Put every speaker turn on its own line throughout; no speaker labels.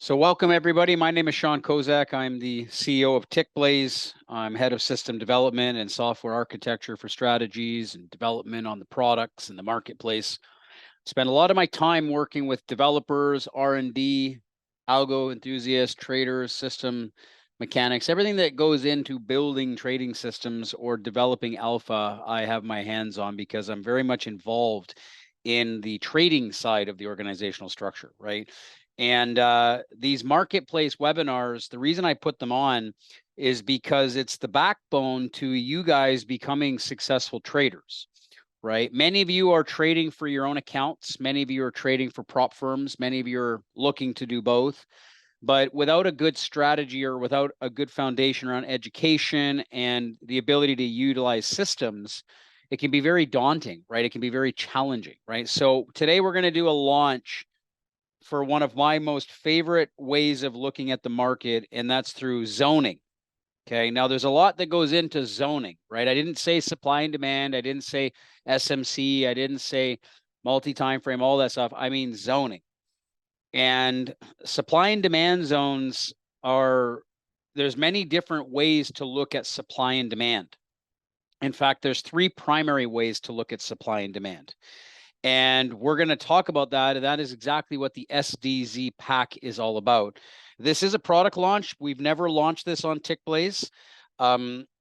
So welcome everybody. My name is Sean Kozak. I'm the CEO of Tickblaze. I'm head of system development and software architecture for strategies and development on the products and the marketplace. Spend a lot of my time working with developers, R&D, algo enthusiasts, traders, system mechanics, everything that goes into building trading systems or developing alpha. I have my hands on because I'm very much involved in the trading side of the organizational structure, right? And these marketplace webinars, the reason I put them on is because it's the backbone to you guys becoming successful traders, right? Many of you are trading for your own accounts. Many of you are trading for prop firms. Many of you are looking to do both. But without a good strategy or without a good foundation around education and the ability to utilize systems, it can be very daunting, right? It can be very challenging, right? So today we're going to do a launch for one of my most favorite ways of looking at the market, and that's through zoning. Okay. Now there's a lot that goes into zoning, right? I didn't say supply and demand. I didn't say SMC. I didn't say multi-time frame, all that stuff. I mean zoning. And supply and demand zones there's many different ways to look at supply and demand. In fact, there's three primary ways to look at supply and demand. And we're going to talk about that. And that is exactly what the SDZ Pack is all about. This is a product launch. We've never launched this on Tickblaze.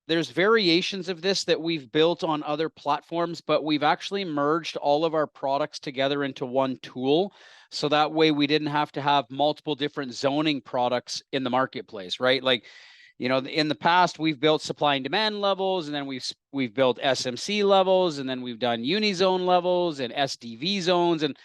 There's variations of this that we've built on other platforms, but we've actually merged all of our products together into one tool. So that way we didn't have to have multiple different zoning products in the marketplace, right? Like, in the past, we've built supply and demand levels, and then we've built SMC levels, and then we've done unizone levels and SDV zones. And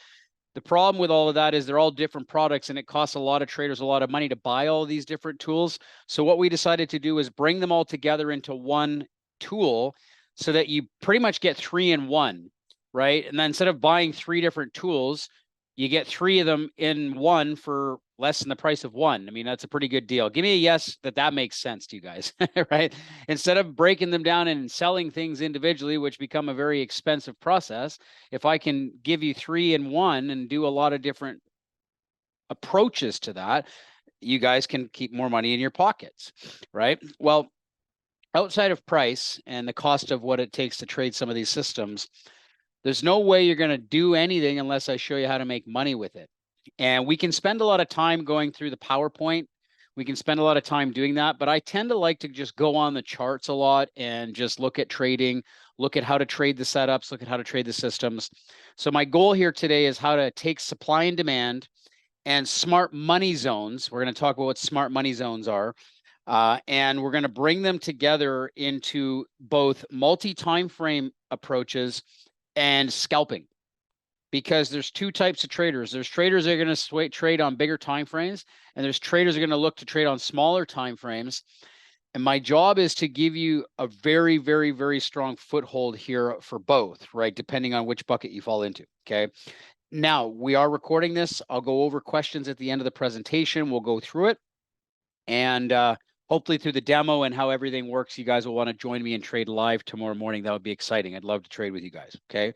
the problem with all of that is they're all different products, and it costs a lot of traders a lot of money to buy all these different tools. So what we decided to do is bring them all together into one tool so that you pretty much get 3-in-1, right? And then instead of buying 3 different tools, you get 3 of them in one for less than the price of one. I mean, that's a pretty good deal. Give me a yes that makes sense to you guys, right? Instead of breaking them down and selling things individually, which become a very expensive process, if I can give you 3-in-1 and do a lot of different approaches to that, you guys can keep more money in your pockets, right? Well, outside of price and the cost of what it takes to trade some of these systems, there's no way you're going to do anything unless I show you how to make money with it. And we can spend a lot of time going through the PowerPoint. We can spend a lot of time doing that, but I tend to like to just go on the charts a lot and just look at trading, look at how to trade the setups, look at how to trade the systems. So my goal here today is how to take supply and demand and smart money zones. We're going to talk about what smart money zones are. And we're going to bring them together into both multi-time frame approaches and scalping, because there's 2 types of traders. There's traders that are going to trade on bigger time frames, and there's traders that are going to look to trade on smaller time frames. And my job is to give you a very, very, very strong foothold here for both, right? Depending on which bucket you fall into. Okay. Now we are recording this. I'll go over questions at the end of the presentation. We'll go through it. And hopefully through the demo and how everything works, you guys will want to join me and trade live tomorrow morning. That would be exciting. I'd love to trade with you guys. Okay.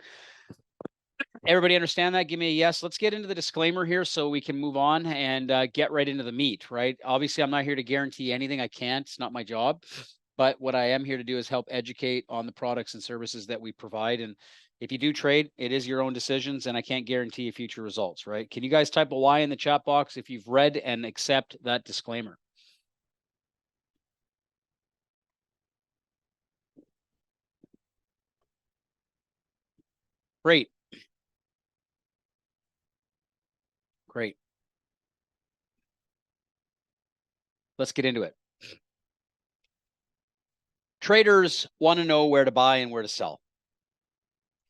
Everybody understand that? Give me a yes. Let's get into the disclaimer here so we can move on and get right into the meat, right? Obviously, I'm not here to guarantee anything. I can't. It's not my job. But what I am here to do is help educate on the products and services that we provide. And if you do trade, it is your own decisions, and I can't guarantee future results, right? Can you guys type a Y in the chat box if you've read and accept that disclaimer? Great. Great. Let's get into it. Traders want to know where to buy and where to sell.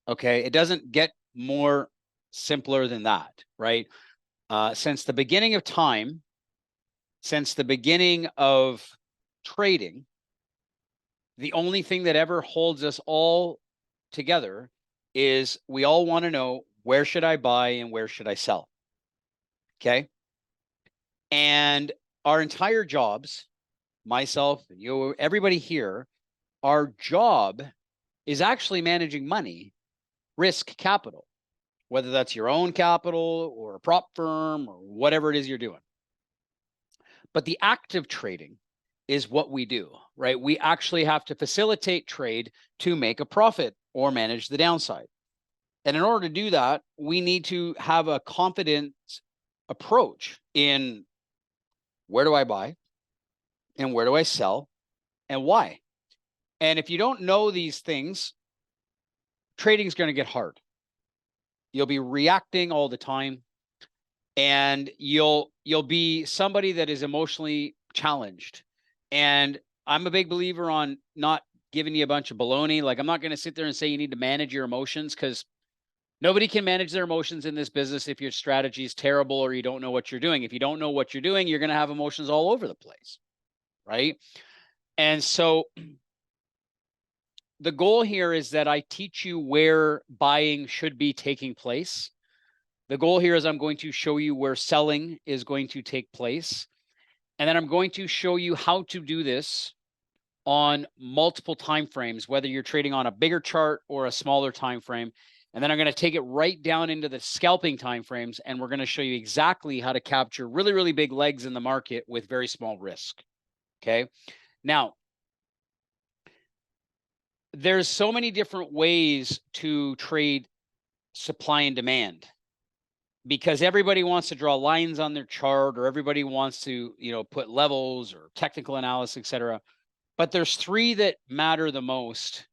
Okay. It doesn't get more simpler than that, right? Since the beginning of time, since the beginning of trading, the only thing that ever holds us all together is we all want to know, where should I buy and where should I sell? Okay. And our entire jobs, myself, you, everybody here, our job is actually managing money, risk capital, whether that's your own capital or a prop firm or whatever it is you're doing. But the active trading is what we do, right? We actually have to facilitate trade to make a profit or manage the downside. And in order to do that, we need to have a confident approach in where do I buy and where do I sell and why. And if you don't know these things, trading is going to get hard. You'll be reacting all the time, and you'll be somebody that is emotionally challenged. And I'm a big believer on not giving you a bunch of baloney. Like, I'm not going to sit there and say you need to manage your emotions, because nobody can manage their emotions in this business if your strategy is terrible or you don't know what you're doing. If you don't know what you're doing, you're going to have emotions all over the place, right? And so the goal here is that I teach you where buying should be taking place. The goal here is I'm going to show you where selling is going to take place. And then I'm going to show you how to do this on multiple time frames, whether you're trading on a bigger chart or a smaller time frame. And then I'm going to take it right down into the scalping time frames, and we're going to show you exactly how to capture really, really big legs in the market with very small risk. Okay. Now, there's so many different ways to trade supply and demand, because everybody wants to draw lines on their chart, or everybody wants to, put levels or technical analysis, etc. But there's three that matter the most.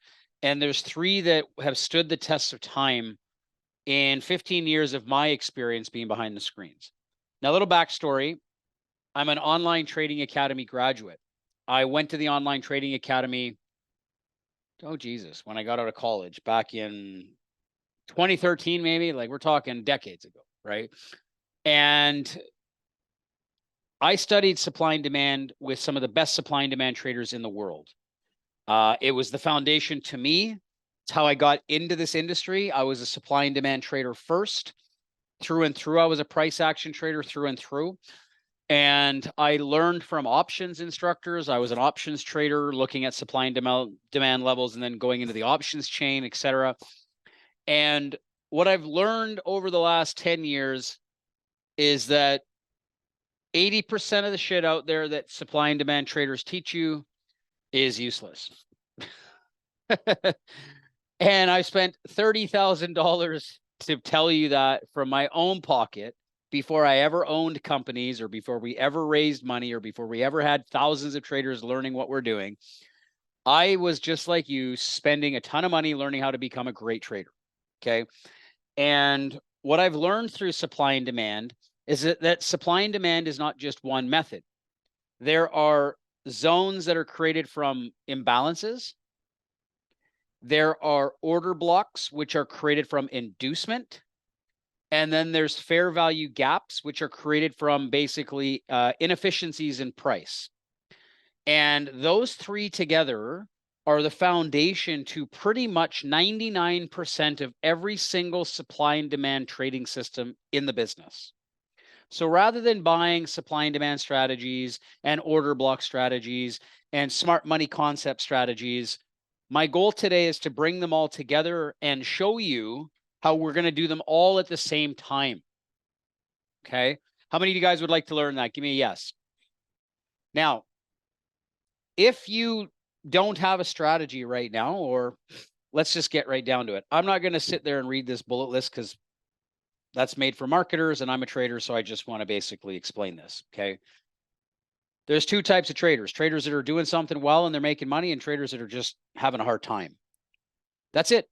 And there's three that have stood the test of time in 15 years of my experience being behind the screens. Now, a little backstory. I'm an online trading academy graduate. I went to the online trading academy, oh Jesus, when I got out of college back in 2013, maybe. Like, we're talking decades ago, right? And I studied supply and demand with some of the best supply and demand traders in the world. It was the foundation to me. It's how I got into this industry. I was a supply and demand trader first, through and through. I was a price action trader through and through. And I learned from options instructors. I was an options trader looking at supply and demand levels, and then going into the options chain, etc. And what I've learned over the last 10 years is that 80% of the shit out there that supply and demand traders teach you is useless. And I spent $30,000 to tell you that from my own pocket, before I ever owned companies, or before we ever raised money, or before we ever had thousands of traders learning what we're doing. I was just like you, spending a ton of money learning how to become a great trader. Okay. And what I've learned through supply and demand is that supply and demand is not just one method. There are zones that are created from imbalances. There are order blocks, which are created from inducement. And then there's fair value gaps, which are created from basically inefficiencies in price. And those three together are the foundation to pretty much 99% of every single supply and demand trading system in the business. So rather than buying supply and demand strategies and order block strategies and smart money concept strategies, my goal today is to bring them all together and show you how we're going to do them all at the same time. Okay. How many of you guys would like to learn that? Give me a yes. Now, if you don't have a strategy right now, or let's just get right down to it. I'm not going to sit there and read this bullet list, because that's made for marketers, and I'm a trader. So I just want to basically explain this. Okay. There's two types of traders: traders that are doing something well and they're making money, and traders that are just having a hard time. That's it.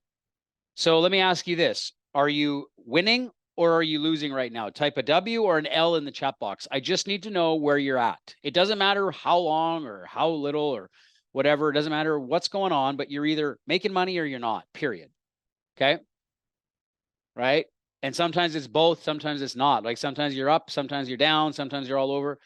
So let me ask you this. Are you winning or are you losing right now? Type a W or an L in the chat box. I just need to know where you're at. It doesn't matter how long or how little or whatever. It doesn't matter what's going on, but you're either making money or you're not, period. Okay. Right. And sometimes it's both. Sometimes it's not. Like, sometimes you're up, sometimes you're down, sometimes you're all over.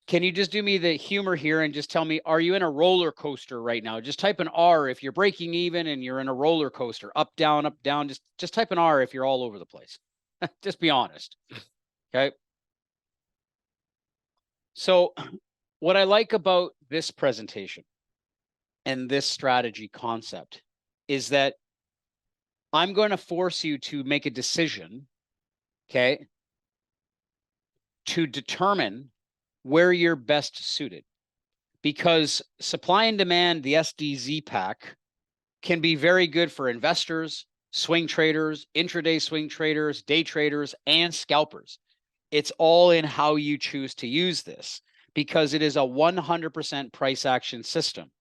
Can you just do me the humor here and just tell me, are you in a roller coaster right now? Just type an R if you're breaking even and you're in a roller coaster, up, down, up, down. Just type an R if you're all over the place. Just be honest. Okay. So what I like about this presentation and this strategy concept is that I'm going to force you to make a decision, okay, to determine where you're best suited. Because supply and demand, the SDZ Pack, can be very good for investors, swing traders, intraday swing traders, day traders, and scalpers. It's all in how you choose to use this, because it is a 100% price action system.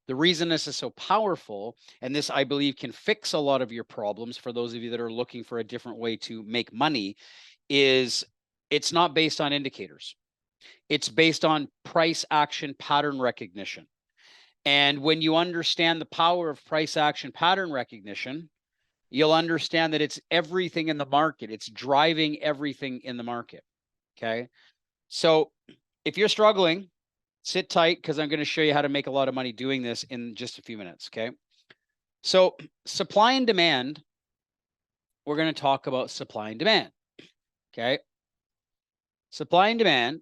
The reason this is so powerful, and this I believe can fix a lot of your problems for those of you that are looking for a different way to make money, is it's not based on indicators. It's based on price action pattern recognition. And when you understand the power of price action pattern recognition, you'll understand that it's everything in the market. It's driving everything in the market. Okay. So if you're struggling, sit tight, because I'm going to show you how to make a lot of money doing this in just a few minutes. Okay. So supply and demand, we're going to talk about supply and demand. Okay. Supply and demand.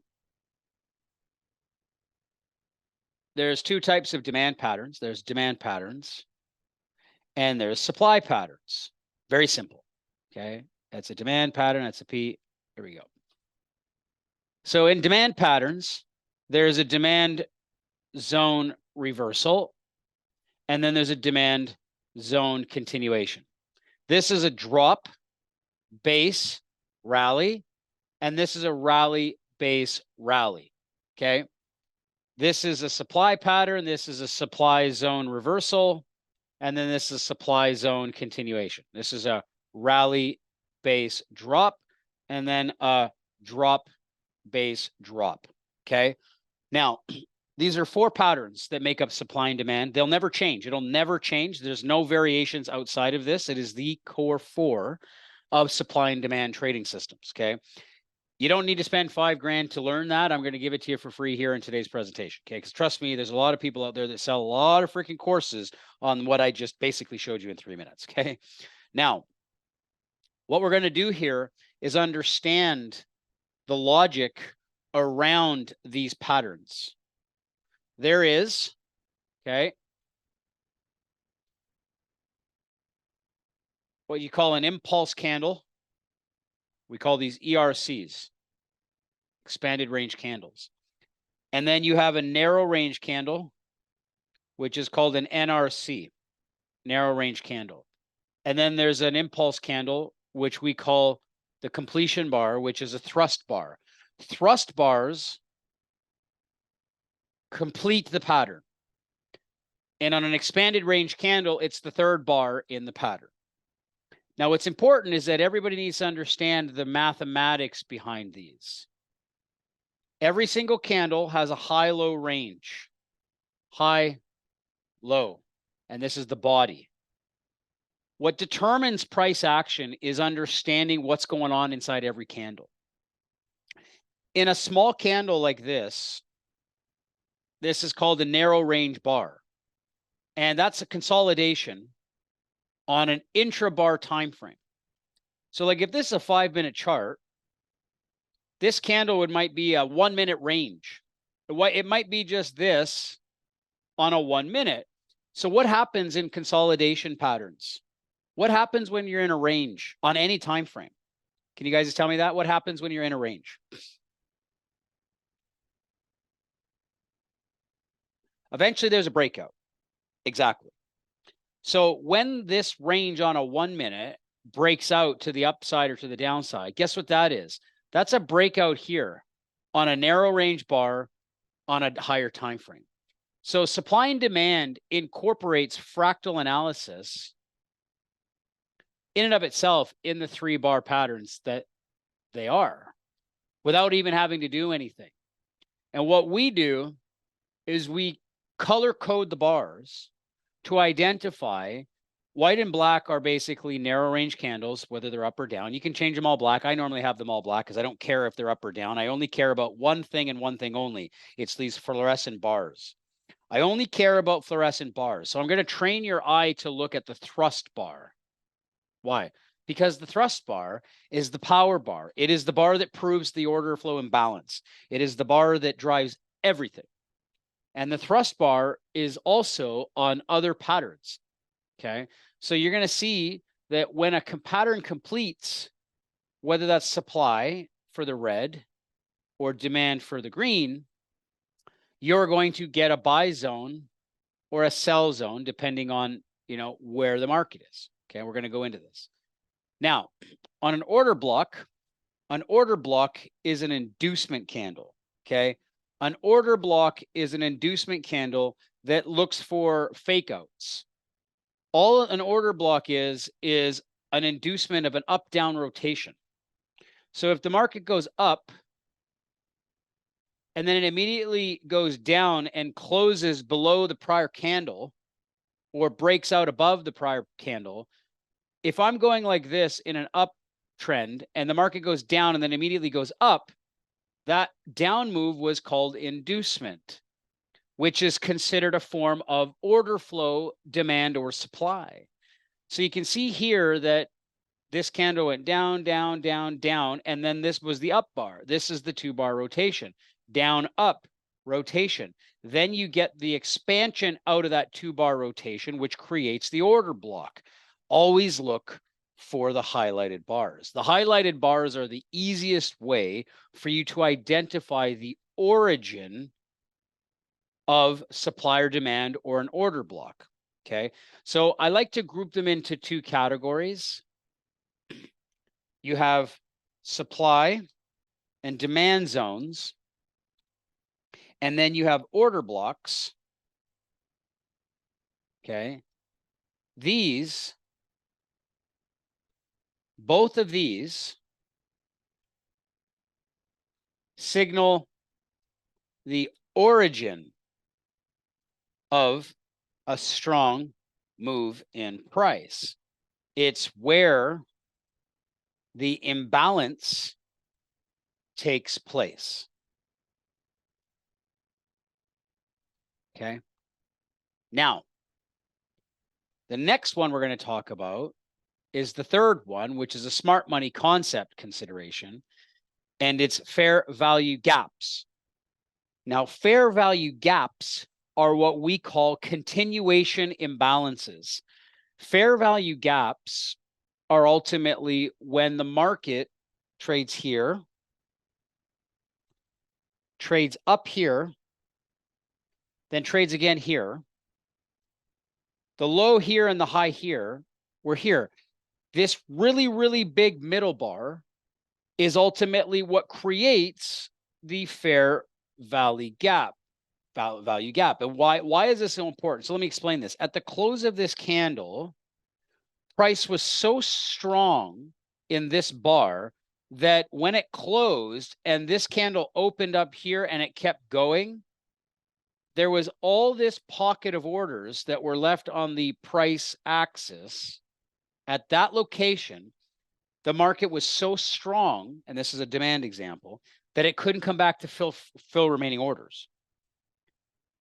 There's two types of demand patterns. There's demand patterns and there's supply patterns. Very simple. Okay. That's a demand pattern. That's a P. Here we go. So in demand patterns, there's a demand zone reversal, and then there's a demand zone continuation. This is a drop base rally, and this is a rally base rally. Okay. This is a supply pattern. This is a supply zone reversal. And then this is supply zone continuation. This is a rally base drop, and then a drop base drop. Okay. Now, these are four patterns that make up supply and demand. They'll never change. It'll never change. There's no variations outside of this. It is the core four of supply and demand trading systems. Okay. You don't need to spend $5,000 to learn that. I'm going to give it to you for free here in today's presentation. Okay. Because trust me, there's a lot of people out there that sell a lot of freaking courses on what I just basically showed you in 3 minutes. Okay. Now, what we're going to do here is understand the logic around these patterns. There is, okay, what you call an impulse candle. We call these ERCs, expanded range candles. And then you have a narrow range candle, which is called an NRC, narrow range candle. And then there's an impulse candle, which we call the completion bar, which is a thrust bar. Thrust bars complete the pattern. And on an expanded range candle, it's the third bar in the pattern. Now, what's important is that everybody needs to understand the mathematics behind these. Every single candle has a high-low range. High, low. And this is the body. What determines price action is understanding what's going on inside every candle. In a small candle like this is called a narrow range bar. And that's a consolidation on an intra-bar time frame. So like if this is a 5-minute chart, this candle might be a 1-minute range. It might be just this on a 1 minute. So what happens in consolidation patterns? What happens when you're in a range on any time frame? Can you guys just tell me that? What happens when you're in a range? Eventually there's a breakout. Exactly. So when this range on a 1 minute breaks out to the upside or to the downside, guess what that is? That's a breakout here on a narrow range bar on a higher time frame. So supply and demand incorporates fractal analysis in and of itself in the 3-bar patterns that they are, without even having to do anything. And what we do is we color code the bars to identify. White and black are basically narrow range candles, whether they're up or down. You can change them all black. I normally have them all black because I don't care if they're up or down. I only care about one thing and one thing only. It's these fluorescent bars. I only care about fluorescent bars. So I'm going to train your eye to look at the thrust bar. Why? Because the thrust bar is the power bar. It is the bar that proves the order flow imbalance. It is the bar that drives everything. And the thrust bar is also on other patterns. Okay. So you're going to see that when a pattern completes, whether that's supply for the red or demand for the green, you're going to get a buy zone or a sell zone, depending on, where the market is. Okay, we're going to go into this. Now, on an order block is an inducement candle. Okay, an order block is an inducement candle that looks for fake outs. All an order block is an inducement of an up-down rotation. So if the market goes up and then it immediately goes down and closes below the prior candle or breaks out above the prior candle, if I'm going like this in an uptrend and the market goes down and then immediately goes up, that down move was called inducement, which is considered a form of order flow, demand, or supply. So you can see here that this candle went down, down, down, down, and then this was the up bar. This is the 2-bar rotation. Down, up, rotation. Then you get the expansion out of that 2-bar rotation, which creates the order block. Always look for the highlighted bars. The highlighted bars are the easiest way for you to identify the origin of supply or demand or an order block. Okay, so I like to group them into 2 categories. You have supply and demand zones, and then you have order blocks. Okay, both of these signal the origin of a strong move in price. It's where the imbalance takes place. Okay. Now, the next one we're going to talk about is the third one, which is a smart money concept consideration, and it's fair value gaps. Now, fair value gaps are what we call continuation imbalances. Fair value gaps are ultimately when the market trades here, trades up here, then trades again here. The low here and the high here were here. This really, really big middle bar is ultimately what creates the fair value gap. And why is this so important? So let me explain this. At the close of this candle, price was so strong in this bar that when it closed and this candle opened up here and it kept going, there was all this pocket of orders that were left on the price axis. At that location, the market was so strong, and this is a demand example, that it couldn't come back to fill remaining orders.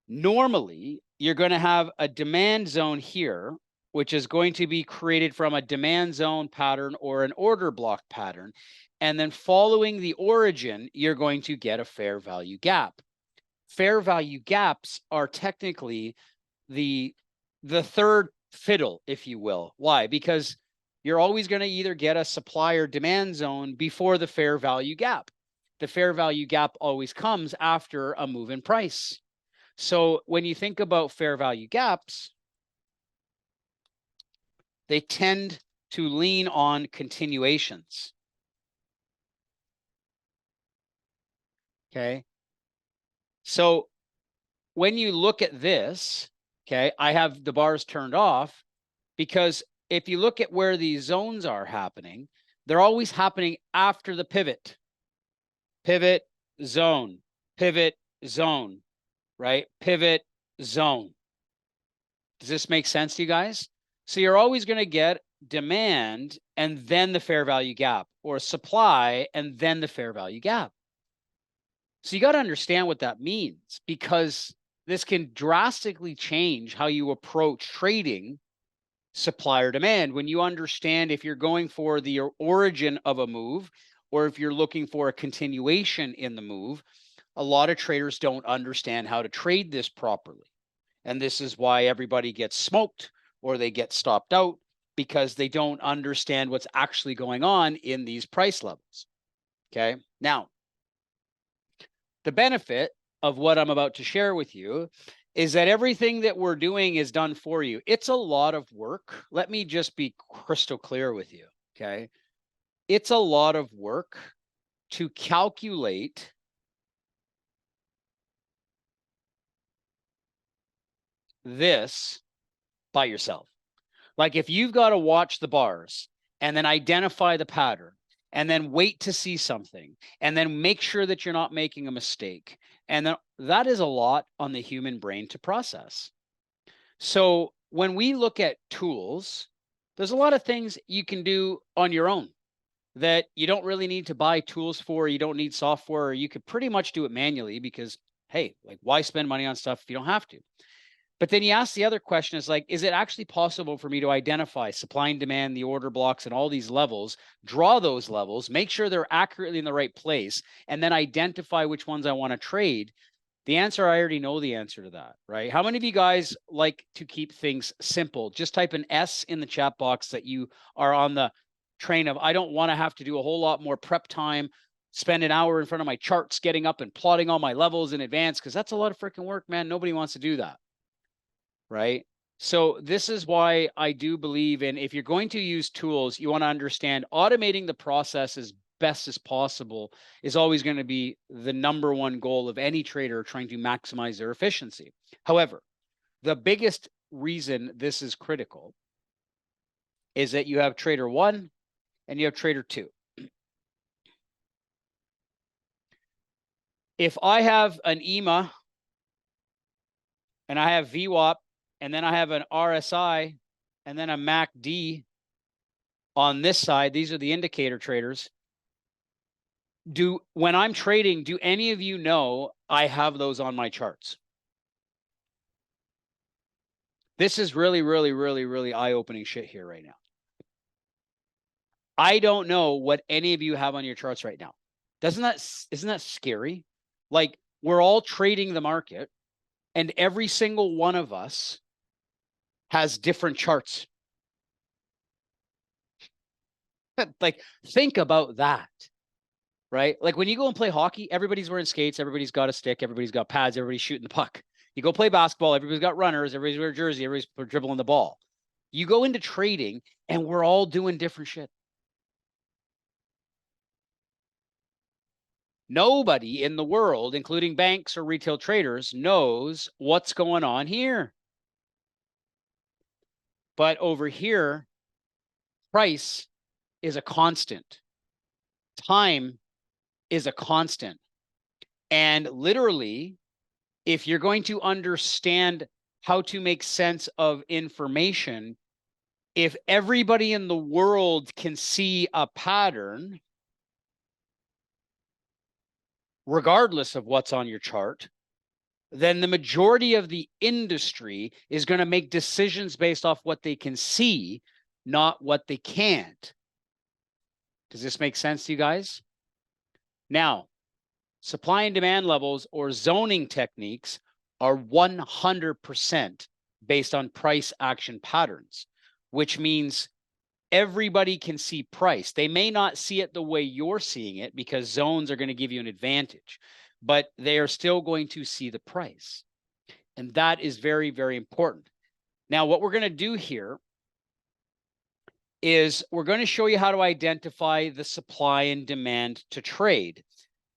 Normally, you're going to have a demand zone here, which is going to be created from a demand zone pattern or an order block pattern. And then following the origin, you're going to get a fair value gap. Fair value gaps are technically the third fiddle, if you will. Why? Because you're always going to either get a supply or demand zone before the fair value gap. The fair value gap always comes after a move in price. So when you think about fair value gaps, they tend to lean on continuations. Okay. So when you look at this, okay, I have the bars turned off because if you look at where these zones are happening, they're always happening after the pivot. Pivot, zone, right? Pivot, zone. Does this make sense to you guys? So you're always going to get demand and then the fair value gap, or supply and then the fair value gap. So you got to understand what that means, because this can drastically change how you approach trading supply or demand. When you understand if you're going for the origin of a move or if you're looking for a continuation in the move, a lot of traders don't understand how to trade this properly. And this is why everybody gets smoked or they get stopped out, because they don't understand what's actually going on in these price levels. Okay. Now, The benefit of what I'm about to share with you is that everything that we're doing is done for you. It's a lot of work. Let me just be crystal clear with you, okay? It's a lot of work to calculate this by yourself. Like if you've got to watch the bars and then identify the pattern and then wait to see something and then make sure that you're not making a mistake. And then that is a lot on the human brain to process. So when we look at tools, there's a lot of things you can do on your own that you don't really need to buy tools for. You don't need software. You could pretty much do it manually because, hey, like why spend money on stuff if you don't have to? But then you ask the other question is like, is it actually possible for me to identify supply and demand, the order blocks, and all these levels, draw those levels, make sure they're accurately in the right place, and then identify which ones I want to trade? The answer, I already know the answer to that, right? How many of you guys like to keep things simple? Just type an S in the chat box that you are on the train of, I don't want to have to do a whole lot more prep time, spend an hour in front of my charts, getting up and plotting all my levels in advance, because that's a lot of freaking work, man. Nobody wants to do that. Right? So this is why I do believe in, if you're going to use tools, you want to understand automating the process as best as possible is always going to be the number one goal of any trader trying to maximize their efficiency. However, the biggest reason this is critical is that you have trader 1 and you have trader 2. If I have an EMA and I have VWAP, and then I have an RSI, and then a MACD on this side, these are the indicator traders. When I'm trading, do any of you know I have those on my charts? This is really, really, really, really eye-opening shit here right now. I don't know what any of you have on your charts right now. Isn't that scary? Like, we're all trading the market, and every single one of us has different charts. Like, think about that, right? Like when you go and play hockey, everybody's wearing skates, everybody's got a stick, everybody's got pads, everybody's shooting the puck. You go play basketball, everybody's got runners, everybody's wearing a jersey, everybody's dribbling the ball. You go into trading and we're all doing different shit. Nobody in the world, including banks or retail traders, knows what's going on here. But over here, price is a constant. Time is a constant. And literally, if you're going to understand how to make sense of information, if everybody in the world can see a pattern, regardless of what's on your chart, then the majority of the industry is going to make decisions based off what they can see, not what they can't. Does this make sense to you guys? Now, supply and demand levels or zoning techniques are 100% based on price action patterns, which means everybody can see price. They may not see it the way you're seeing it because zones are going to give you an advantage, but they are still going to see the price. And that is very, very important. Now, what we're going to do here is we're going to show you how to identify the supply and demand to trade.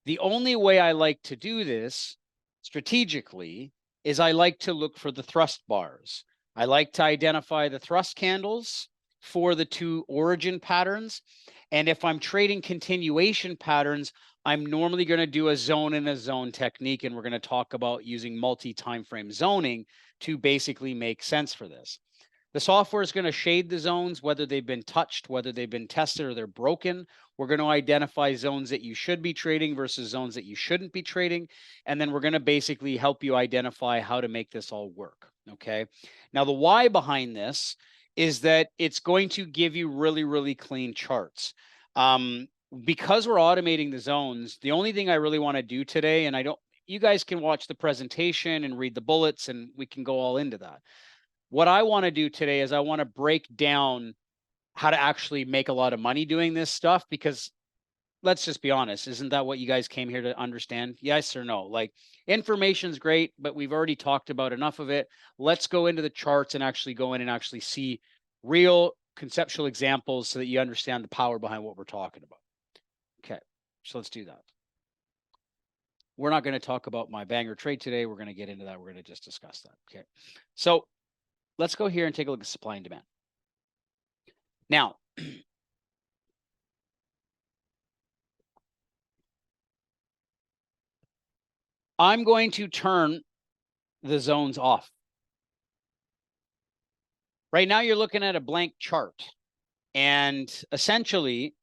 The only way I like to do this strategically is I like to look for the thrust bars. I like to identify the thrust candles for the two origin patterns. And if I'm trading continuation patterns, I'm normally going to do a zone and a zone technique. And we're going to talk about using multi-time frame zoning to basically make sense for this. The software is going to shade the zones, whether they've been touched, whether they've been tested, or they're broken. We're going to identify zones that you should be trading versus zones that you shouldn't be trading. And then we're going to basically help you identify how to make this all work. Okay. Now, the why behind this is that it's going to give you really, really clean charts. Because we're automating the zones, the only thing I really want to do today, and you guys can watch the presentation and read the bullets and we can go all into that. What I want to do today is I want to break down how to actually make a lot of money doing this stuff, because let's just be honest. Isn't that what you guys came here to understand? Yes or no? Like, information's great, but we've already talked about enough of it. Let's go into the charts and actually go in and actually see real conceptual examples so that you understand the power behind what we're talking about. Okay, so let's do that. We're not going to talk about my banger trade today. We're going to get into that. We're going to just discuss that. Okay, so let's go here and take a look at supply and demand. Now, I'm going to turn the zones off. Right now, you're looking at a blank chart. And essentially,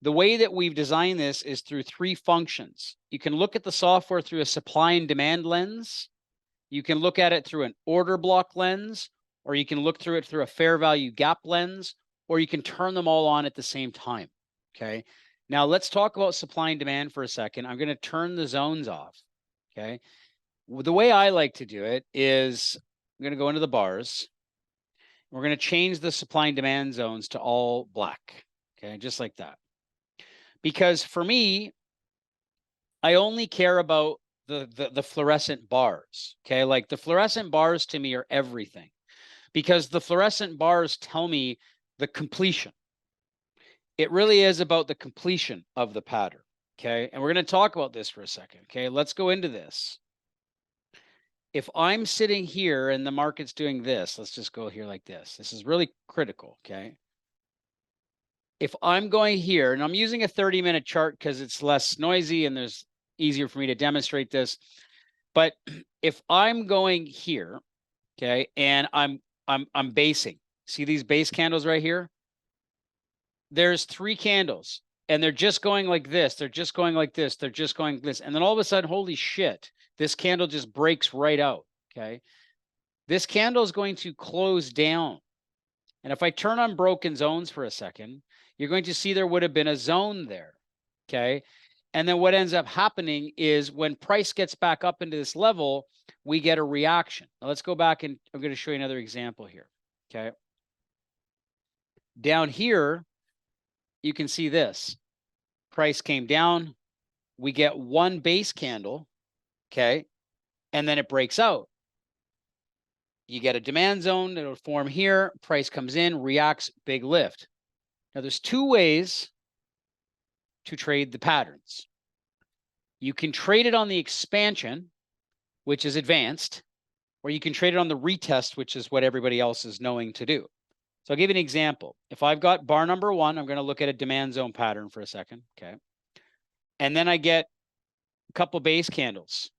the way that we've designed this is through three functions. You can look at the software through a supply and demand lens. You can look at it through an order block lens, or you can look through it through a fair value gap lens, or you can turn them all on at the same time. Okay. Now let's talk about supply and demand for a second. I'm going to turn the zones off. Okay. The way I like to do it is I'm going to go into the bars. We're going to change the supply and demand zones to all black. Okay. Just like that. Because for me, I only care about the fluorescent bars. Okay. Like the fluorescent bars to me are everything, because the fluorescent bars tell me the completion. It really is about the completion of the pattern. Okay. And we're going to talk about this for a second. Okay. Let's go into this. If I'm sitting here and the market's doing this, let's just go here like this. This is really critical. Okay. If I'm going here, and I'm using a 30-minute chart because it's less noisy and there's easier for me to demonstrate this. But if I'm going here, okay, and I'm basing, see these base candles right here? There's three candles and they're just going like this. They're just going like this. They're just going like this. And then all of a sudden, holy shit, this candle just breaks right out. Okay. This candle is going to close down. And if I turn on broken zones for a second, you're going to see there would have been a zone there. Okay. And then what ends up happening is when price gets back up into this level, we get a reaction. Now let's go back and I'm going to show you another example here. Okay. Down here, you can see this. Price came down. We get one base candle. Okay. And then it breaks out. You get a demand zone that'll form here. Price comes in, reacts, big lift. Now there's two ways to trade the patterns. You can trade it on the expansion, which is advanced, or you can trade it on the retest, which is what everybody else is knowing to do. So I'll give you an example. If I've got bar number one, I'm going to look at a demand zone pattern for a second. Okay. And then I get a couple base candles.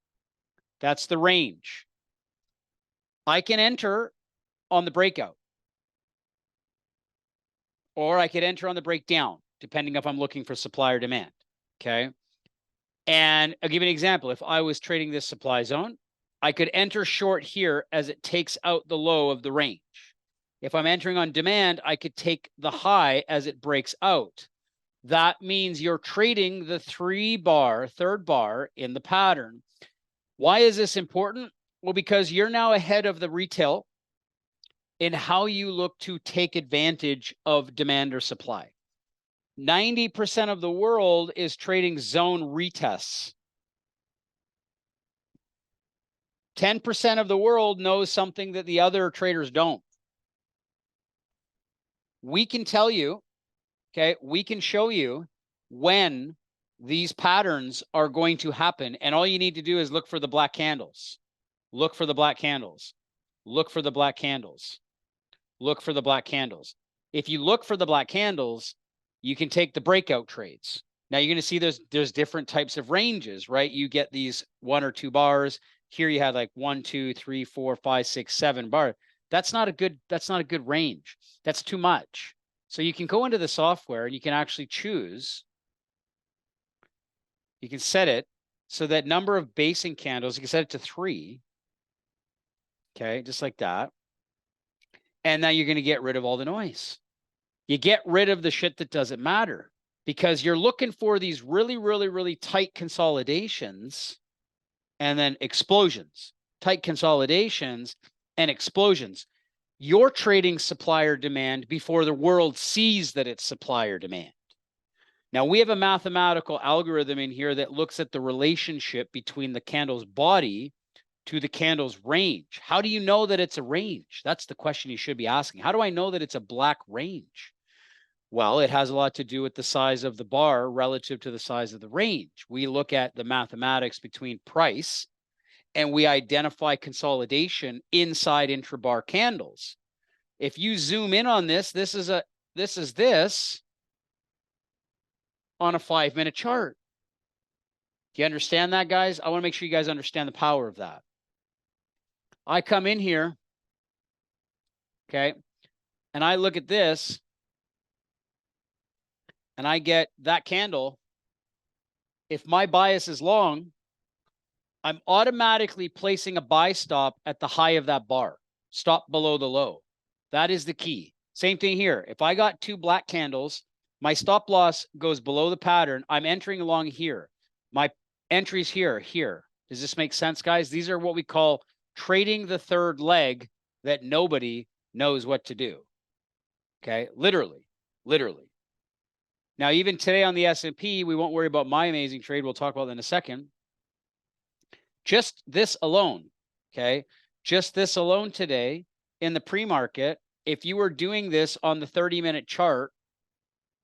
That's the range. I can enter on the breakout, or I could enter on the breakdown, depending if I'm looking for supply or demand. Okay. And I'll give you an example. If I was trading this supply zone, I could enter short here as it takes out the low of the range. If I'm entering on demand, I could take the high as it breaks out. That means you're trading the third bar in the pattern. Why is this important? Well, because you're now ahead of the retail in how you look to take advantage of demand or supply. 90% of the world is trading zone retests. 10% of the world knows something that the other traders don't. We can tell you, okay, we can show you when these patterns are going to happen. And all you need to do is look for the black candles. Look for the black candles. Look for the black candles. Look for the black candles. If you look for the black candles, you can take the breakout trades. Now you're going to see there's different types of ranges, right? You get these 1 or 2 bars. Here you have like 1, 2, 3, 4, 5, 6, 7 bars. That's not a good range. That's too much. So you can go into the software and you can actually choose. You can set it so that number of basing candles, you can set it to 3. Okay, just like that. And now you're going to get rid of all the noise. You get rid of the shit that doesn't matter, because you're looking for these really, really, really tight consolidations and then explosions, tight consolidations and explosions. You're trading supply or demand before the world sees that it's supply or demand. Now we have a mathematical algorithm in here that looks at the relationship between the candle's body to the candle's range. How do you know that it's a range? That's the question you should be asking. How do I know that it's a black range? Well, it has a lot to do with the size of the bar relative to the size of the range. We look at the mathematics between price and we identify consolidation inside intrabar candles. If you zoom in on this, this is this on a 5-minute chart. Do you understand that, guys? I want to make sure you guys understand the power of that. I come in here, okay, and I look at this, and I get that candle. If my bias is long, I'm automatically placing a buy stop at the high of that bar, stop below the low. That is the key. Same thing here. If I got 2 black candles, my stop loss goes below the pattern. I'm entering along here. My entries here. Does this make sense, guys? These are what we call trading the third leg that nobody knows what to do. Okay, literally. Now, even today on the S&P, we won't worry about my amazing trade. We'll talk about that in a second. Just this alone, okay? Just this alone today in the pre-market, if you were doing this on the 30-minute chart,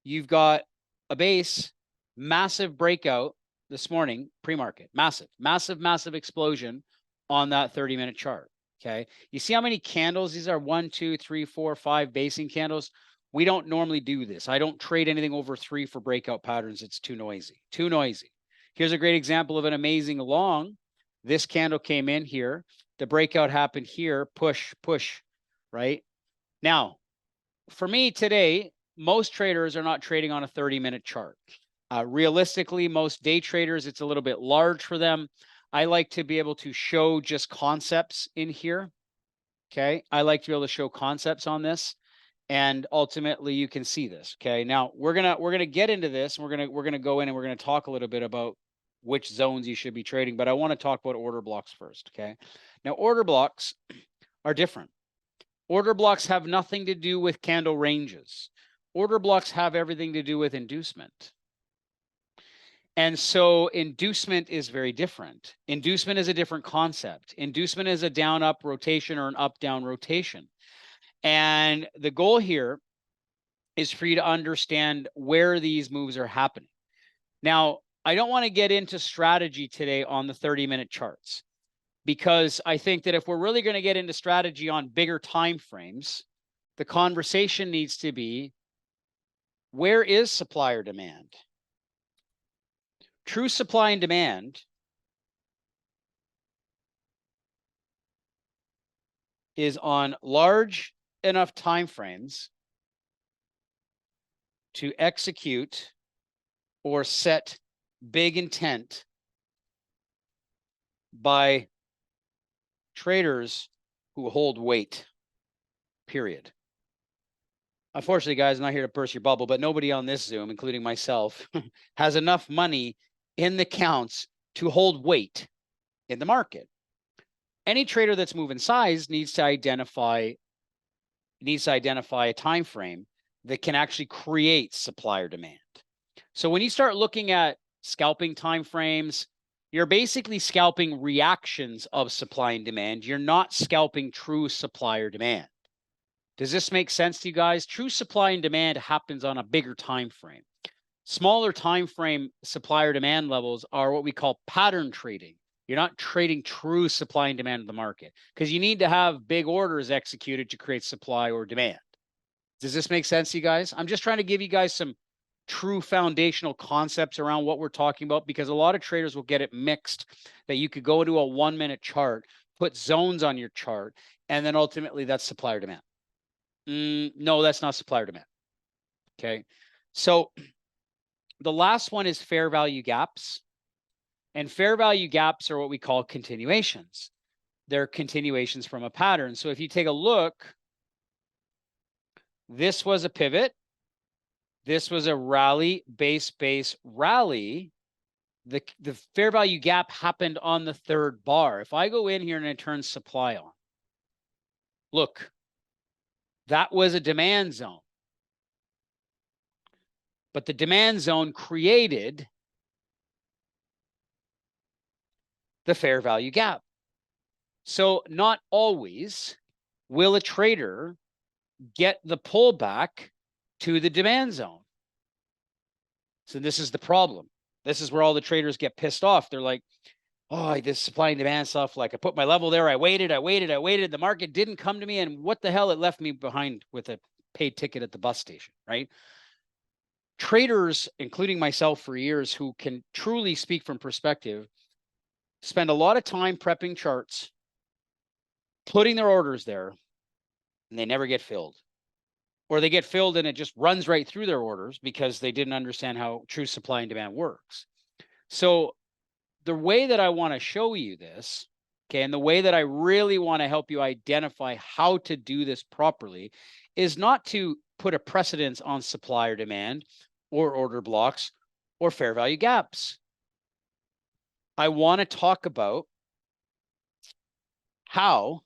you've got a base, massive breakout this morning, pre-market, massive explosion on that 30-minute chart, okay? You see how many candles these are? 1, 2, 3, 4, 5 basing candles. We don't normally do this. I don't trade anything over 3 for breakout patterns. It's too noisy, Here's a great example of an amazing long. This candle came in here. The breakout happened here, push, right? Now, for me today, most traders are not trading on a 30-minute chart. Realistically, most day traders, it's a little bit large for them. I like to be able to show just concepts in here, okay? I like to be able to show concepts on this, and ultimately you can see this, okay? Now, we're gonna get into this, and we're gonna go in and we're gonna talk a little bit about which zones you should be trading, but I want to talk about order blocks first, okay? Now, order blocks are different. Order blocks have nothing to do with candle ranges. Order blocks have everything to do with inducement. And so inducement is very different. Inducement is a different concept. Inducement is a down-up rotation or an up-down rotation. And the goal here is for you to understand where these moves are happening. Now, I don't want to get into strategy today on the 30-minute charts, because I think that if we're really going to get into strategy on bigger time frames, the conversation needs to be, where is supply or demand? True supply and demand is on large enough time frames to execute or set big intent by traders who hold weight, period. Unfortunately, guys, I'm not here to burst your bubble, but nobody on this Zoom, including myself, has enough money in the counts to hold weight in the market. Any trader that's moving size needs to identify a time frame that can actually create supply or demand. So when you start looking at scalping time frames, you're basically scalping reactions of supply and demand. You're not scalping true supply or demand. Does this make sense to you guys? True supply and demand happens on a bigger time frame. Smaller time frame supply or demand levels are what we call pattern trading. You're not trading true supply and demand of the market, because you need to have big orders executed to create supply or demand. Does this make sense to you guys? I'm just trying to give you guys some true foundational concepts around what we're talking about, because a lot of traders will get it mixed, that you could go to a 1-minute chart, put zones on your chart, and then ultimately that's supply or demand. No, that's not supply or demand. Okay. So the last one is fair value gaps. And fair value gaps are what we call continuations. They're continuations from a pattern. So if you take a look, this was a pivot. This was a rally, base rally. The fair value gap happened on the third bar. If I go in here and I turn supply on, look, that was a demand zone. but the demand zone created the fair value gap. So not always will a trader get the pullback to the demand zone. So this is the problem. This is where all the traders get pissed off. They're like, oh, this supply and demand stuff. Like I put my level there. I waited. The market didn't come to me. And what the hell? It left me behind with a paid ticket at the bus station, right? Traders, including myself for years, who can truly speak from perspective, spend a lot of time prepping charts, putting their orders there, and they never get filled. Or they get filled and it just runs right through their orders because they didn't understand how true supply and demand works. So the way that I want to show you this, okay, and the way that I really want to help you identify how to do this properly is not to put a precedence on supply or demand or order blocks or fair value gaps. I want to talk about how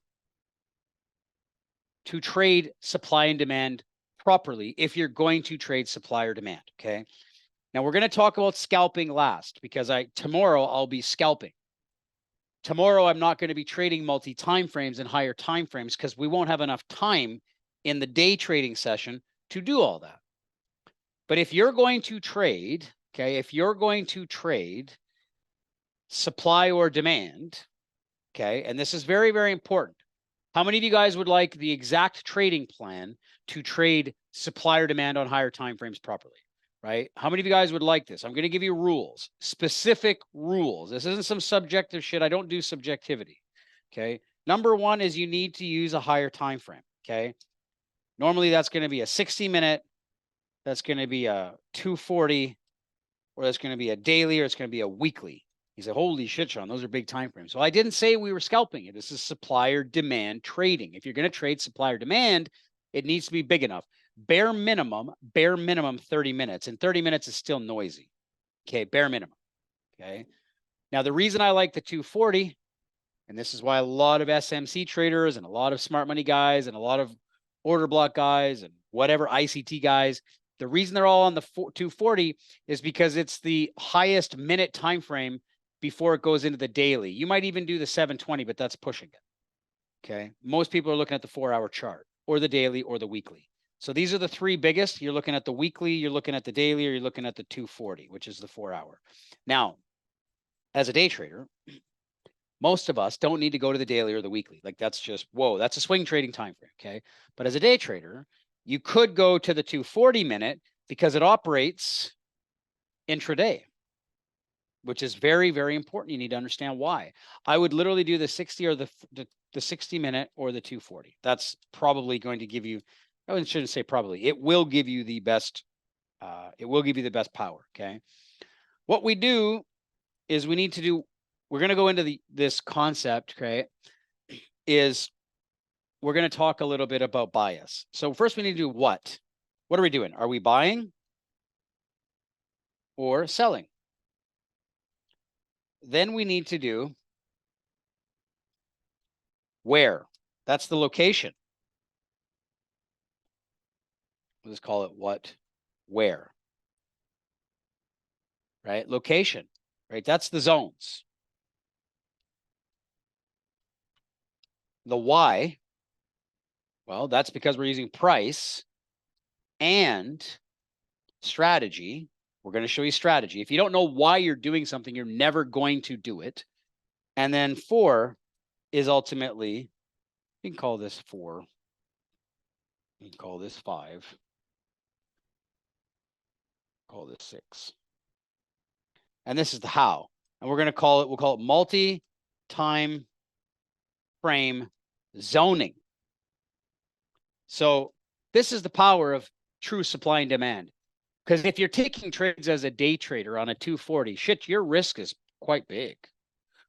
to trade supply and demand properly if you're going to trade supply or demand, okay? Now we're going to talk about scalping last because tomorrow I'll be scalping. Tomorrow I'm not going to be trading multi-time frames and higher time frames because we won't have enough time in the day trading session to do all that. But if you're going to trade, okay, if you're going to trade supply or demand, okay, and this is very, very important. How many of you guys would like the exact trading plan to trade supply or demand on higher time frames properly, right? How many of you guys would like this? I'm going to give you rules, specific rules. This isn't some subjective shit. I don't do subjectivity, okay? Number one is you need to use a higher time frame, okay? Normally that's going to be a 60-minute, that's going to be a 240, or that's going to be a daily, or it's going to be a weekly. He said, holy shit, Sean, those are big time frames. So I didn't say we were scalping it. This is supplier demand trading. If you're going to trade supplier demand, it needs to be big enough. Bare minimum 30 minutes. And 30 minutes is still noisy. Okay, bare minimum. Okay. Now, the reason I like the 240, and this is why a lot of SMC traders and a lot of smart money guys and a lot of order block guys and whatever ICT guys, the reason they're all on the 240 is because it's the highest minute time frame before it goes into the daily. You might even do the 720, but that's pushing it. Okay. Most people are looking at the 4-hour chart or the daily or the weekly. So these are the three biggest. You're looking at the weekly, you're looking at the daily, or you're looking at the 240, which is the 4-hour. Now, as a day trader, most of us don't need to go to the daily or the weekly. Like that's just, whoa, that's a swing trading time frame. Okay. But as a day trader, you could go to the 240 minute because it operates intraday, which is very, very important. You need to understand why. I would literally do the 60 or the 60 minute or the 240. That's probably going to give you, I shouldn't say probably, it will give you the best, power. Okay. What we do is we're going to go into this concept, okay, is we're going to talk a little bit about bias. So first we need to do what? What are we doing? Are we buying or selling? Then we need to do where. That's the location. Let's call it what, where. Right? Location, right? That's the zones. The why, well, that's because we're using price and strategy. We're going to show you strategy. If you don't know why you're doing something, you're never going to do it. And then 4 is ultimately, you can call this 4. You can call this 5. Call this 6. And this is the how. And we'll call it multi-time frame zoning. So this is the power of true supply and demand. Because if you're taking trades as a day trader on a 240, shit, your risk is quite big,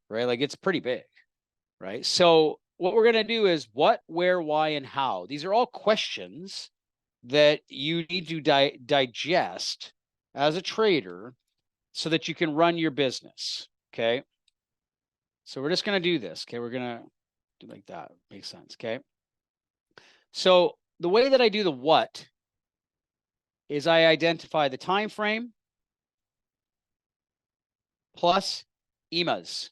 right? Like it's pretty big, right? So what we're going to do is what, where, why, and how. These are all questions that you need to digest as a trader so that you can run your business, okay? So we're just going to do this, okay? We're going to do like that. Makes sense, okay? So the way that I do the what is I identify the time frame plus EMAs.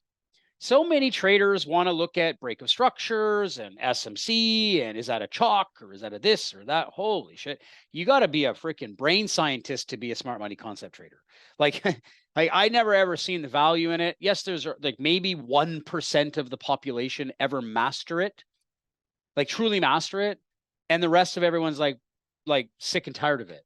So many traders want to look at break of structures and SMC and is that a chalk or is that a this or that? Holy shit. You got to be a freaking brain scientist to be a smart money concept trader. Like, I never ever seen the value in it. Yes, there's like maybe 1% of the population ever master it, like truly master it. And the rest of everyone's like sick and tired of it.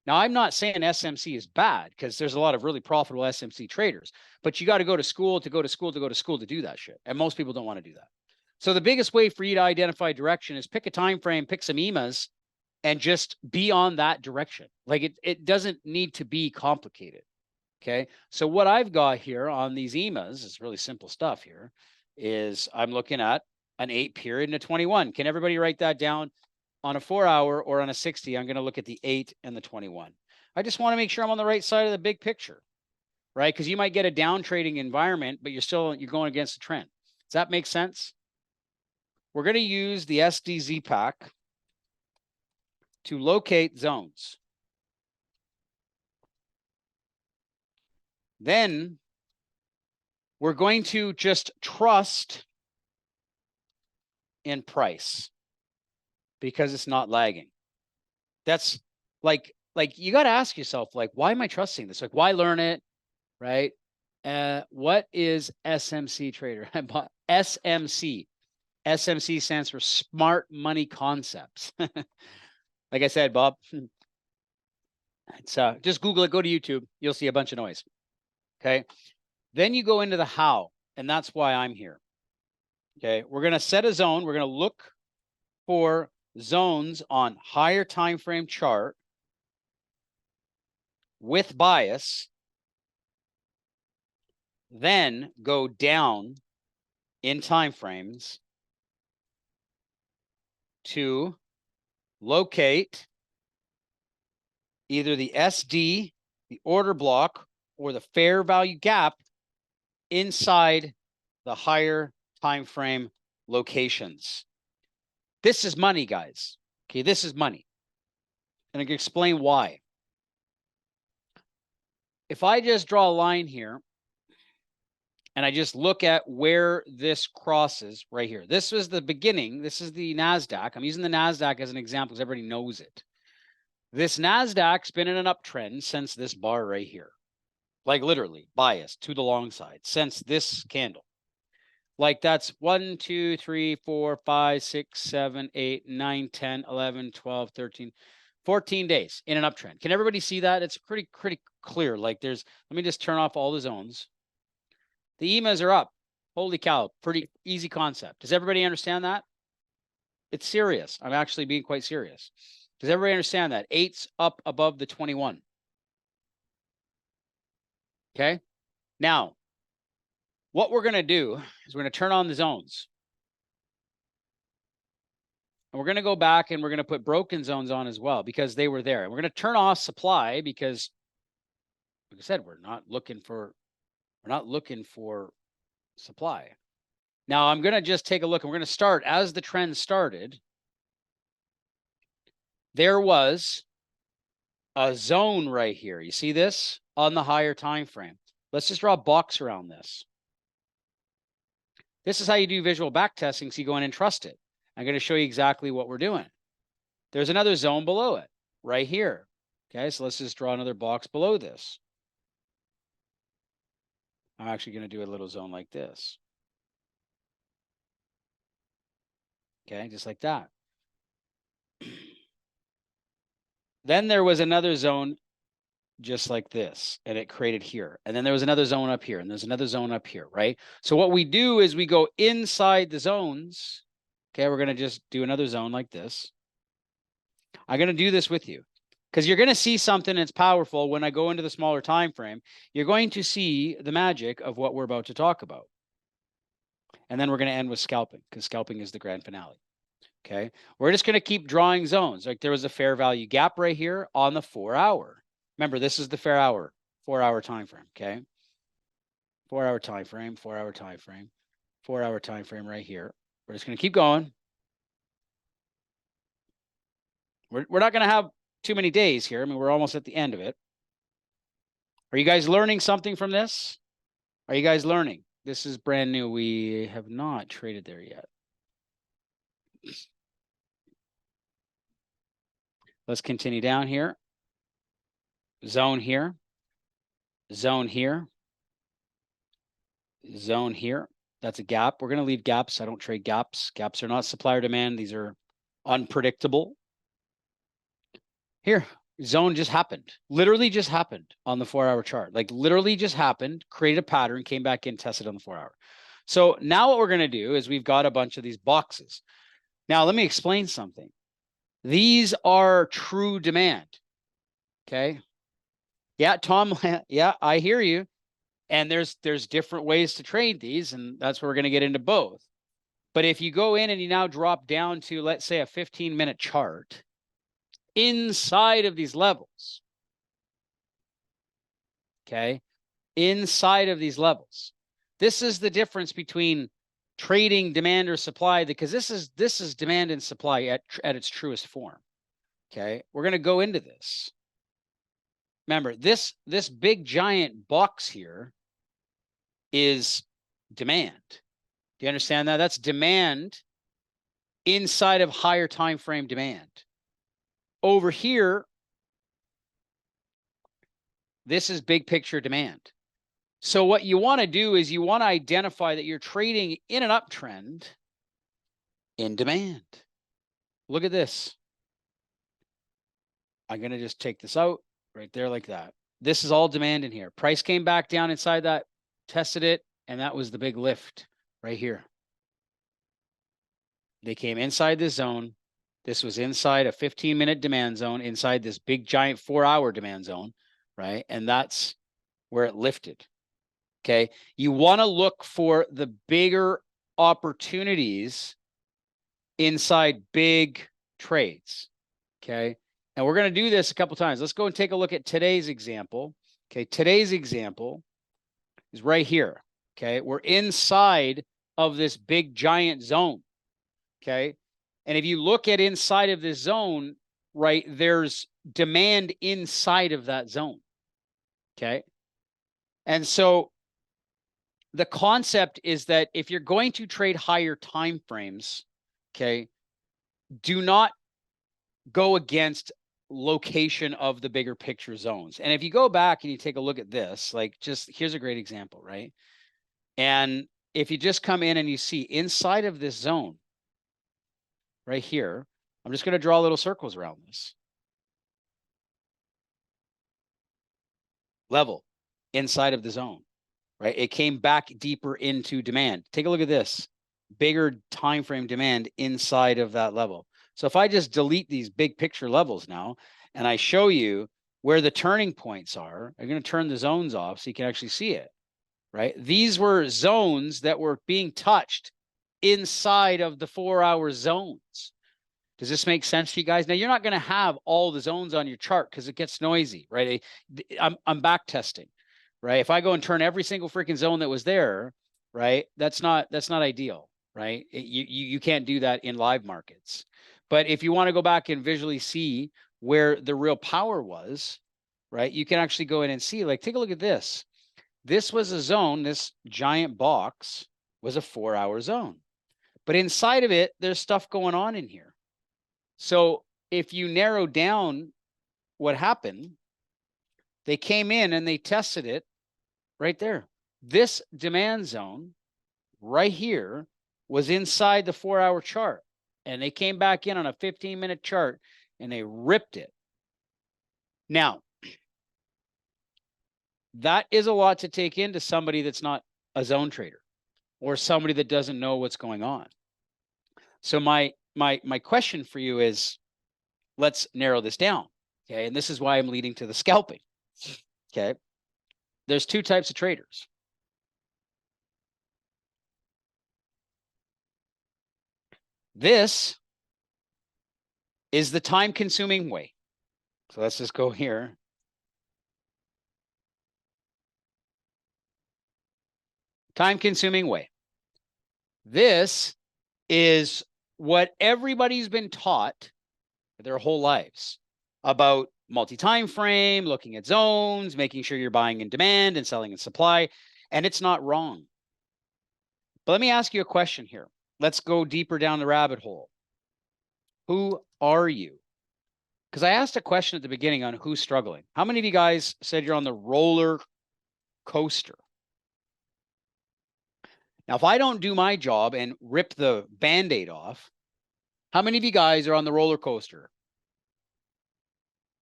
Now, I'm not saying SMC is bad because there's a lot of really profitable SMC traders, but you got to go to school to go to school to go to school to do that shit. And most people don't want to do that. So the biggest way for you to identify direction is pick a time frame, pick some EMAs, and just be on that direction. Like it doesn't need to be complicated. Okay. So what I've got here on these EMAs is really simple stuff here is I'm looking at an 8 period and a 21. Can everybody write that down? On a 4 hour or on a 60, I'm going to look at the 8 and the 21. I just want to make sure I'm on the right side of the big picture, right? Because you might get a down trading environment, but you're going against the trend. Does that make sense? We're going to use the SDZ Pack to locate zones. Then we're going to just trust in price because it's not lagging. That's like you got to ask yourself, like, why am I trusting this? Like, why learn it? Right. What is SMC trader? I bought SMC. SMC stands for Smart Money Concepts. Like I said, Bob, it's just Google it, go to YouTube. You'll see a bunch of noise. Okay. Then you go into the how, and that's why I'm here. Okay. We're going to set a zone. We're going to look for zones on higher time frame chart with bias, then go down in time frames to locate either the SD, the order block, or the fair value gap inside the higher time frame locations. This is money, guys. Okay, this is money. And I can explain why. If I just draw a line here and I just look at where this crosses right here. This was the beginning. This is the NASDAQ. I'm using the NASDAQ as an example because everybody knows it. This NASDAQ's been in an uptrend since this bar right here. Like literally biased to the long side since this candle. Like that's 1, 2, 3, 4, 5, 6, 7, 8, 9, 10, 11, 12, 13, 14 days in an uptrend. Can everybody see that? It's pretty clear. Like let me just turn off all the zones. The EMAs are up. Holy cow. Pretty easy concept. Does everybody understand that? It's serious. I'm actually being quite serious. Does everybody understand that? 8's up above the 21. Okay. Now, what we're going to do is we're going to turn on the zones. And we're going to go back and we're going to put broken zones on as well because they were there. And we're going to turn off supply because, like I said, we're not looking for supply. Now I'm going to just take a look and we're going to start as the trend started. There was a zone right here. You see this on the higher time frame. Let's just draw a box around this. This is how you do visual backtesting. So you go in and trust it. I'm going to show you exactly what we're doing. There's another zone below it right here. Okay, so let's just draw another box below this. I'm actually going to do a little zone like this. Okay, just like that. Then there was another zone just like this, and it created here. And then there was another zone up here, and there's another zone up here, right? So what we do is we go inside the zones. Okay, we're going to just do another zone like this. I'm going to do this with you because you're going to see something that's powerful when I go into the smaller time frame. You're going to see the magic of what we're about to talk about. And then we're going to end with scalping because scalping is the grand finale. Okay, we're just going to keep drawing zones. Like there was a fair value gap right here on the 4 hour. Remember, this is the 4 hour time frame. Okay, 4 hour time frame, 4 hour time frame, 4 hour time frame right here. We're just going to keep going. We're not going to have too many days here. I mean, we're almost at the end of it. Are you guys learning something from this? Are you guys learning? This is brand new. We have not traded there yet. Let's continue down here. Zone here. Zone here. Zone here. That's a gap. We're going to leave gaps. I don't trade gaps. Gaps are not supply or demand. These are unpredictable. Here, zone just happened. Literally just happened on the 4-hour chart. Like literally just happened, created a pattern, came back in, tested on the 4-hour. So now what we're going to do is we've got a bunch of these boxes. Now, let me explain something. These are true demand. Okay. Yeah, Tom. Yeah, I hear you. And there's different ways to trade these, and that's where we're going to get into both. But if you go in and you now drop down to, let's say, a 15-minute chart inside of these levels, okay, inside of these levels, this is the difference between trading demand or supply, because this is demand and supply at its truest form. Okay, we're going to go into this. Remember, this big giant box here is demand. Do you understand that? That's demand inside of higher time frame demand. Over here, this is big picture demand. So what you want to do is you want to identify that you're trading in an uptrend in demand. Look at this. I'm going to just take this out right there like that. This is all demand in here. Price came back down inside that, tested it, and that was the big lift right here. They came inside this zone. This was inside a 15-minute demand zone, inside this big giant 4-hour demand zone, right? And that's where it lifted. Okay. You want to look for the bigger opportunities inside big trades. Okay. And we're going to do this a couple times. Let's go and take a look at today's example. Okay. Today's example is right here. Okay. We're inside of this big giant zone. Okay. And if you look at inside of this zone, right, there's demand inside of that zone. Okay. And so the concept is that if you're going to trade higher time frames, okay, do not go against location of the bigger picture zones. And if you go back and you take a look at this, like just here's a great example, right? And if you just come in and you see inside of this zone right here, I'm just going to draw little circles around this level inside of the zone, right? It came back deeper into demand. Take a look at this bigger time frame demand inside of that level. So if I just delete these big picture levels now, and I show you where the turning points are, I'm going to turn the zones off so you can actually see it, right? These were zones that were being touched inside of the 4-hour zones. Does this make sense to you guys? Now, you're not going to have all the zones on your chart because it gets noisy, right? I'm back testing, right? If I go and turn every single freaking zone that was there, right? That's not ideal, right? You can't do that in live markets. But if you want to go back and visually see where the real power was, right? You can actually go in and see, like, take a look at this. This was a zone, this giant box was a 4-hour zone. But inside of it, there's stuff going on in here. So if you narrow down what happened, they came in and they tested it right there. This demand zone right here was inside the 4-hour chart. And they came back in on a 15-minute chart and they ripped it. Now, that is a lot to take into somebody that's not a zone trader or somebody that doesn't know what's going on. So my question for you is, let's narrow this down. Okay. And this is why I'm leading to the scalping. Okay. There's two types of traders. This is the time consuming way. So let's just go here. Time consuming way. This is what everybody's been taught their whole lives. about multi-time frame, looking at zones, making sure you're buying in demand and selling in supply. And it's not wrong. But let me ask you a question here. Let's go deeper down the rabbit hole. Who are you? Because I asked a question at the beginning on who's struggling. How many of you guys said you're on the roller coaster? Now, if I don't do my job and rip the Band-Aid off, how many of you guys are on the roller coaster?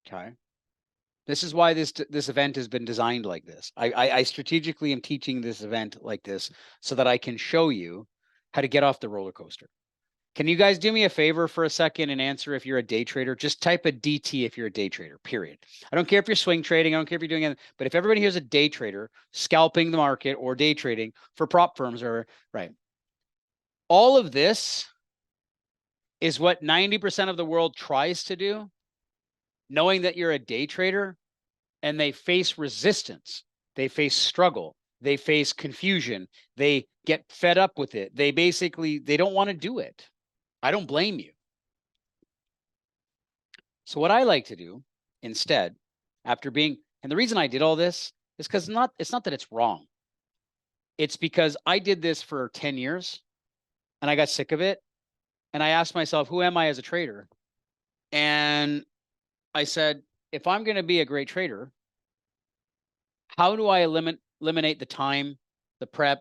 Okay. This is why this event has been designed like this. I strategically am teaching this event like this so that I can show you how to get off the roller coaster. Can you guys do me a favor for a second and answer if you're a day trader? Just type a DT if you're a day trader, period. I don't care if you're swing trading. I don't care if you're doing it. But if everybody here's a day trader, scalping the market or day trading for prop firms, or right. All of this is what 90% of the world tries to do, knowing that you're a day trader, and they face resistance. They face struggle. They face confusion. They get fed up with it. They don't want to do it. I don't blame you. So what I like to do instead, after being, and the reason I did all this is because it's not that it's wrong. It's because I did this for 10 years and I got sick of it. And I asked myself, who am I as a trader? And I said, if I'm going to be a great trader, how do I eliminate the time, the prep,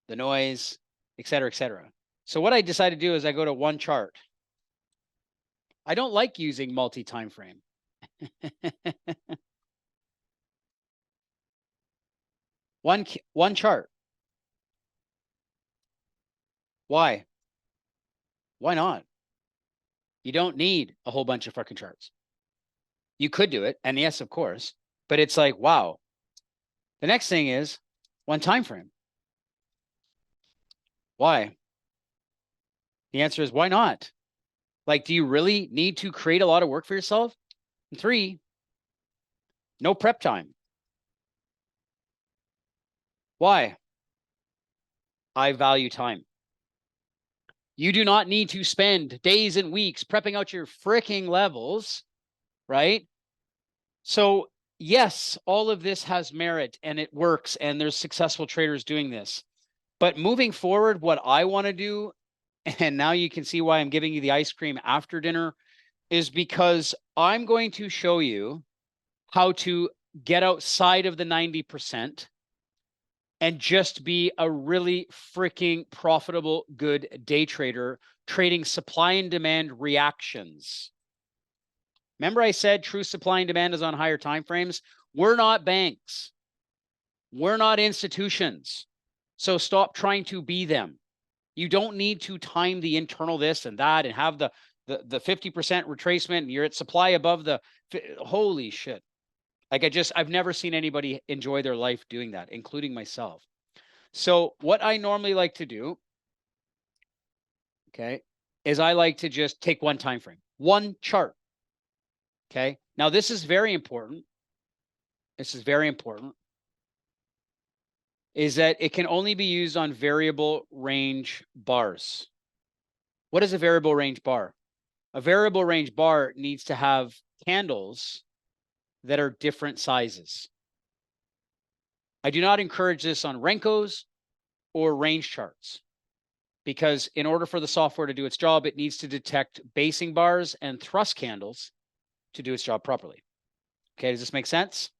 the noise, et cetera, et cetera? So what I decided to do is I go to one chart. I don't like using multi-time frame. one chart. Why? Why not? You don't need a whole bunch of fucking charts. You could do it, and yes, of course, but it's like, wow. The next thing is one time frame. Why? The answer is why not? Like, do you really need to create a lot of work for yourself? And 3, no prep time. Why? I value time. You do not need to spend days and weeks prepping out your freaking levels, right? So yes, all of this has merit and it works and there's successful traders doing this. But moving forward, what I want to do, and now you can see why I'm giving you the ice cream after dinner, is because I'm going to show you how to get outside of the 90% and just be a really freaking profitable, good day trader, trading supply and demand reactions. Remember I said true supply and demand is on higher time frames? We're not banks. We're not institutions. So stop trying to be them. You don't need to time the internal this and that and have the 50% retracement and you're at supply above the, holy shit. Like I've never seen anybody enjoy their life doing that, including myself. So what I normally like to do, okay, is I like to just take one time frame, one chart. Okay. Now this is very important. This is very important. Is that it can only be used on variable range bars. What is a variable range bar? A variable range bar needs to have candles that are different sizes. I do not encourage this on Renkos or range charts because in order for the software to do its job, it needs to detect basing bars and thrust candles to do its job properly. Okay, does this make sense?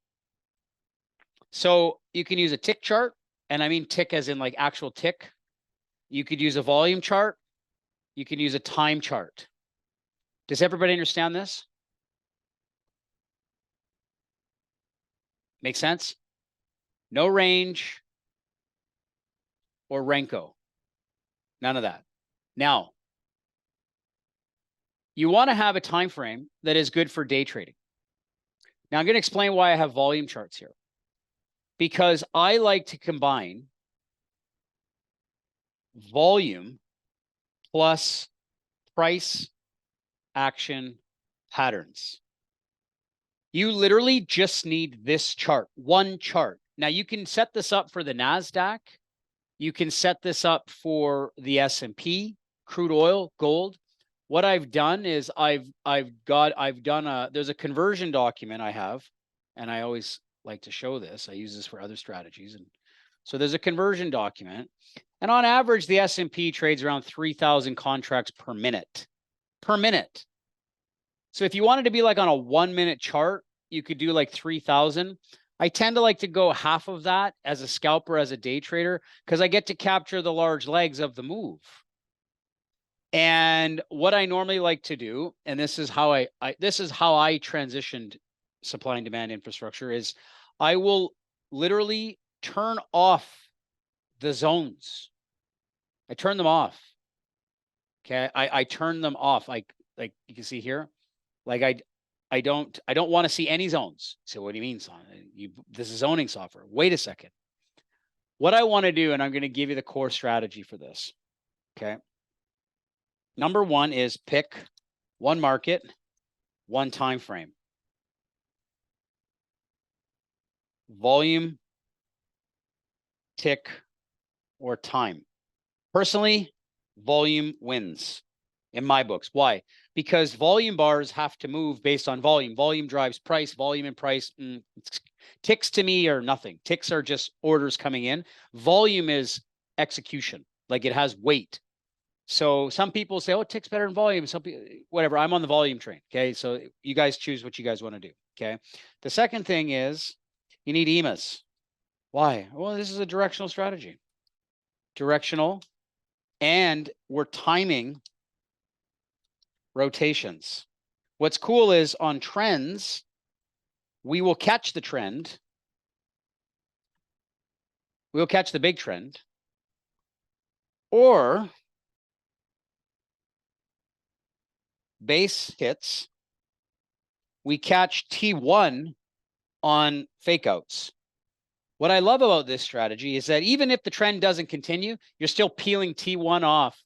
So you can use a tick chart, and I mean tick as in like actual tick. You could use a volume chart. You can use a time chart. Does everybody understand this? Make sense? No range or Renko. None of that. Now, you want to have a time frame that is good for day trading. Now, I'm going to explain why I have volume charts here. Because I like to combine volume plus price action patterns. You literally just need this chart, one chart. Now you can set this up for the NASDAQ. You can set this up for the S&P, crude oil, gold. what I've done is there's a conversion document I have, and I always like to show this. I use this for other strategies. And so there's a conversion document, and on average, the S&P trades around 3,000 contracts per minute. So if you wanted to be like on a 1 minute chart, you could do like 3,000. I tend to like to go half of that as a scalper, as a day trader, because I get to capture the large legs of the move. And what I normally like to do, and this is how I transitioned supply and demand infrastructure, is I will literally turn off the zones. I turn them off. Okay, I turn them off. Like you can see here, like I don't want to see any zones. So what do you mean, son? This is zoning software. Wait a second. What I want to do, and I'm going to give you the core strategy for this. Okay. Number one is pick one market, one time frame. Volume, tick, or time. Personally, volume wins in my books. Why? Because volume bars have to move based on volume. Volume drives price. Volume and price, ticks to me are nothing. Ticks are just orders coming in. Volume is execution. Like, it has weight. So some people say, oh, tick's better than volume. Some people, whatever. I'm on the volume train. Okay. So you guys choose what you guys want to do. Okay. The second thing is you need EMAs. Why? Well, this is a directional strategy. Directional. And we're timing rotations. What's cool is on trends, we will catch the trend. We'll catch the big trend. Or base hits, we catch T1 on fake outs. What I love about this strategy is that even if the trend doesn't continue, you're still peeling T1 off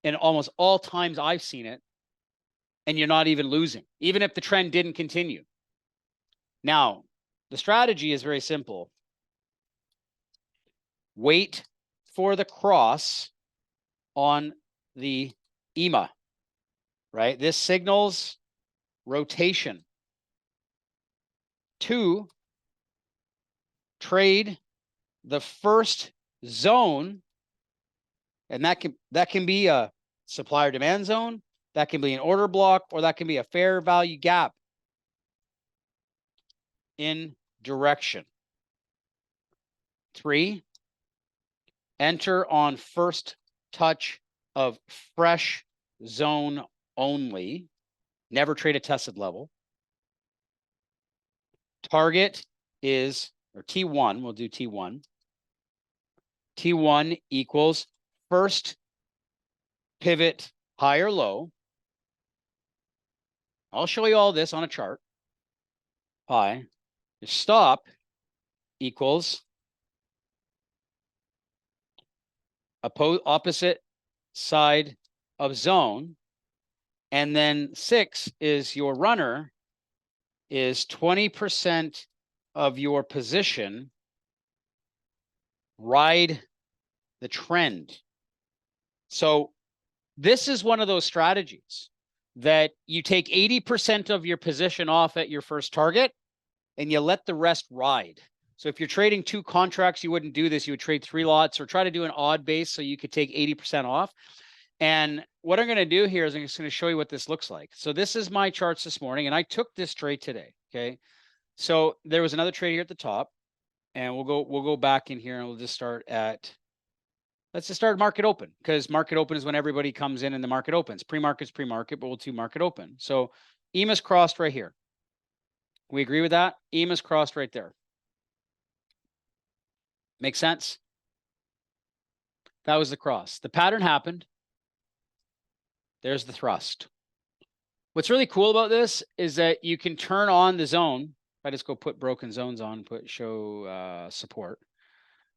in almost all times I've seen it, and you're not even losing, even if the trend didn't continue. Now, the strategy is very simple. Wait for the cross on the EMA, right? This signals rotation. 2, trade the first zone, and that can be a supplier demand zone, that can be an order block, or that can be a fair value gap in direction. 3, enter on first touch of fresh zone only. Never trade a tested level. Target is, or T1, we'll do T1. T1 equals first pivot high or low. I'll show you all this on a chart. High. Your stop equals opposite side of zone. And then 6 is your runner is 20% of your position. Ride the trend. So this is one of those strategies that you take 80% of your position off at your first target and you let the rest ride. So if you're trading 2 contracts, you wouldn't do this. You would trade 3 lots or try to do an odd base so you could take 80% off. And what I'm going to do here is I'm just going to show you what this looks like. So this is my charts this morning, and I took this trade today. Okay. So there was another trade here at the top, and we'll go back in here and we'll just start at, let's just start market open, because market open is when everybody comes in and the market opens. Pre-market's pre-market, but we'll do market open. So EMA's crossed right here. We agree with that? EMA's crossed right there. Make sense? That was the cross. The pattern happened. There's the thrust. What's really cool about this is that you can turn on the zone. If I just go put broken zones on, show support.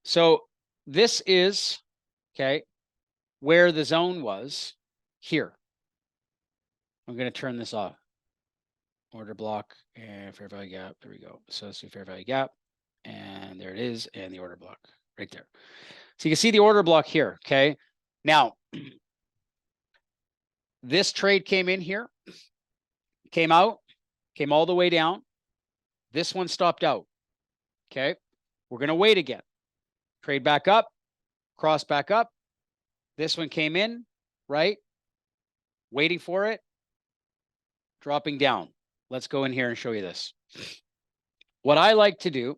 So this is, okay, where the zone was here. I'm going to turn this off. Order block and fair value gap. There we go. So let's do fair value gap. And there it is. And the order block right there. So you can see the order block here. Okay. Now, This trade came in here, came out, came all the way down. This one stopped out. Okay. We're going to wait again. Trade back up, cross back up. This one came in, right? Waiting for it, dropping down. Let's go in here and show you this. What I like to do,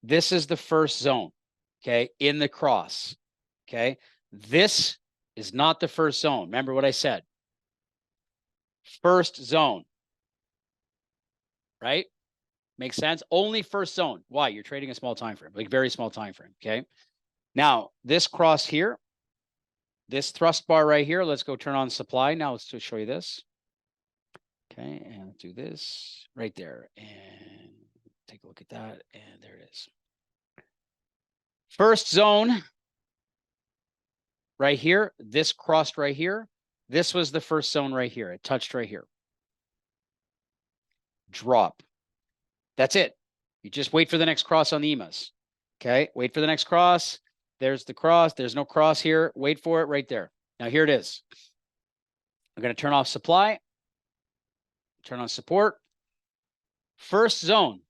this is the first zone, okay, in the cross, okay? This is not the first zone. Remember what I said. First zone, right? Makes sense? Only first zone. Why? You're trading a small time frame, like very small time frame, okay? Now, this cross here, this thrust bar right here, let's go turn on supply. Now let's just show you this. Okay, and let's do this right there. And take a look at that. And there it is. First zone right here. This crossed right here. This was the first zone right here. It touched right here. Drop. That's it. You just wait for the next cross on the EMAs. Okay, wait for the next cross. There's the cross. There's no cross here. Wait for it right there. Now here it is. I'm going to turn off supply. Turn on support. First zone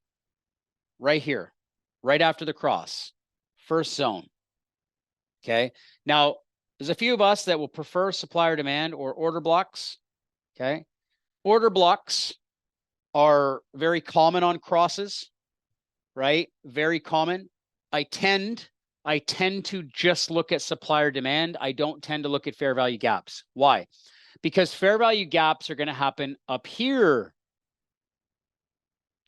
right here, right after the cross. First zone. Okay. Now, there's a few of us that will prefer supplier demand or order blocks. Okay. Order blocks are very common on crosses, right? Very common. I tend to just look at supplier demand. I don't tend to look at fair value gaps. Why? Because fair value gaps are going to happen up here.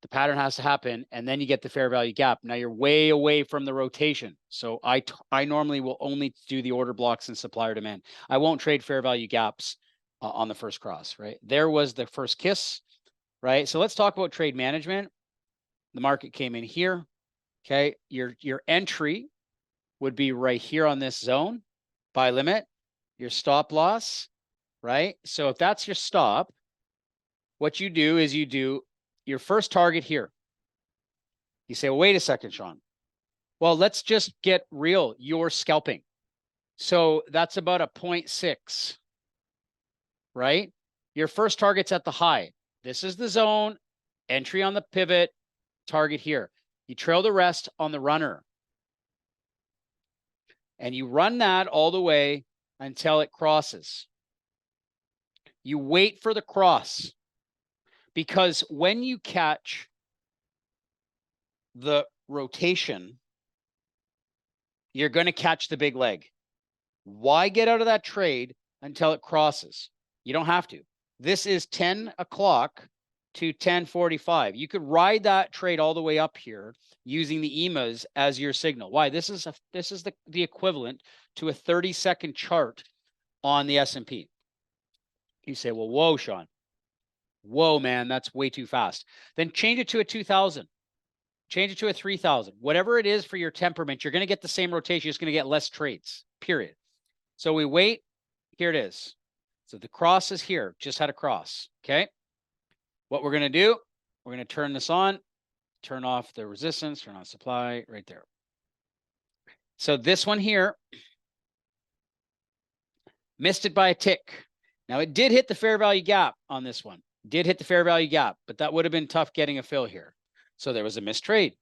The pattern has to happen, and then you get the fair value gap. Now you're way away from the rotation. So I normally will only do the order blocks and supplier demand. I won't trade fair value gaps on the first cross, right? There was the first kiss, right? So let's talk about trade management. The market came in here. Okay, your entry would be right here on this zone, buy limit, your stop loss, right? So if that's your stop, what you do is you do your first target here. You say, well, wait a second, Sean. Well, let's just get real. You're scalping. So that's about a 0.6, right? Your first target's at the high. This is the zone, entry on the pivot, target here. You trail the rest on the runner. And you run that all the way until it crosses. You wait for the cross. Because when you catch the rotation, you're going to catch the big leg. Why get out of that trade until it crosses? You don't have to. This is 10 o'clock to 10:45. You could ride that trade all the way up here using the EMAs as your signal. Why? This is the equivalent to a 30-second chart on the S&P. You say, well, whoa, Sean. Whoa, man, that's way too fast. Then change it to a 2,000. Change it to a 3,000. Whatever it is for your temperament, you're going to get the same rotation. You're just going to get less trades, period. So we wait. Here it is. So the cross is here. Just had a cross, okay? What we're going to do, we're going to turn this on, turn off the resistance, turn on supply right there. So this one here, missed it by a tick. Now, it did hit the fair value gap on this one. Did hit the fair value gap, but that would have been tough getting a fill here. So there was a missed trade.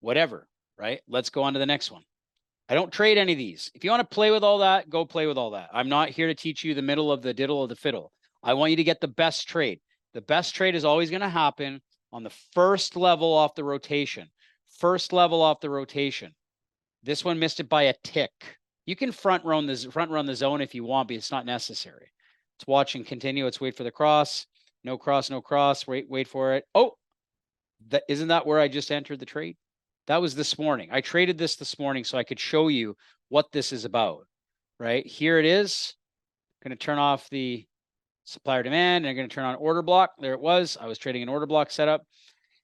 Whatever, right? Let's go on to the next one. I don't trade any of these. If you want to play with all that, go play with all that. I'm not here to teach you the middle of the diddle of the fiddle. I want you to get the best trade. The best trade is always going to happen on the first level off the rotation. First level off the rotation. This one missed it by a tick. You can front run the zone if you want, but it's not necessary. Let's watch and continue. Let's wait for the cross. No cross, no cross. Wait for it. Oh, isn't that where I just entered the trade? That was this morning. I traded this morning so I could show you what this is about, right? Here it is. Going to turn off the supplier demand and I'm going to turn on order block. There it was. I was trading an order block setup.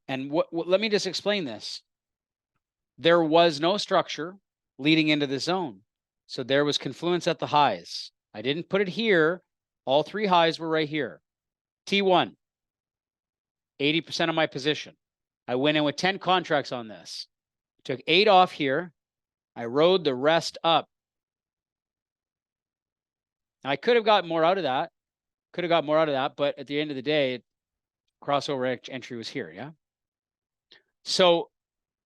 And let me just explain this. There was no structure leading into the zone. So there was confluence at the highs. I didn't put it here. All three highs were right here. T1, 80% of my position. I went in with 10 contracts on this. Took 8 off here. I rode the rest up. Now, I could have gotten more out of that, Could have got more out of that, but at the end of the day, crossover entry was here, yeah? So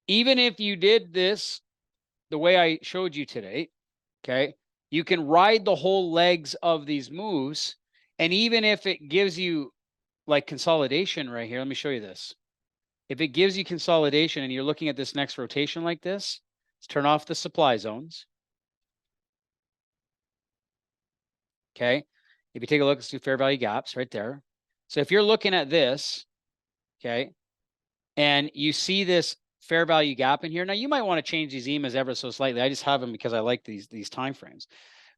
even if you did this the way I showed you today, okay, you can ride the whole legs of these moves. And even if it gives you like consolidation right here, let me show you this. If it gives you consolidation and you're looking at this next rotation like this, let's turn off the supply zones. Okay. If you take a look, let's do fair value gaps right there. So if you're looking at this, okay, and you see this fair value gap in here, now you might want to change these EMAs ever so slightly. I just have them because I like these time frames.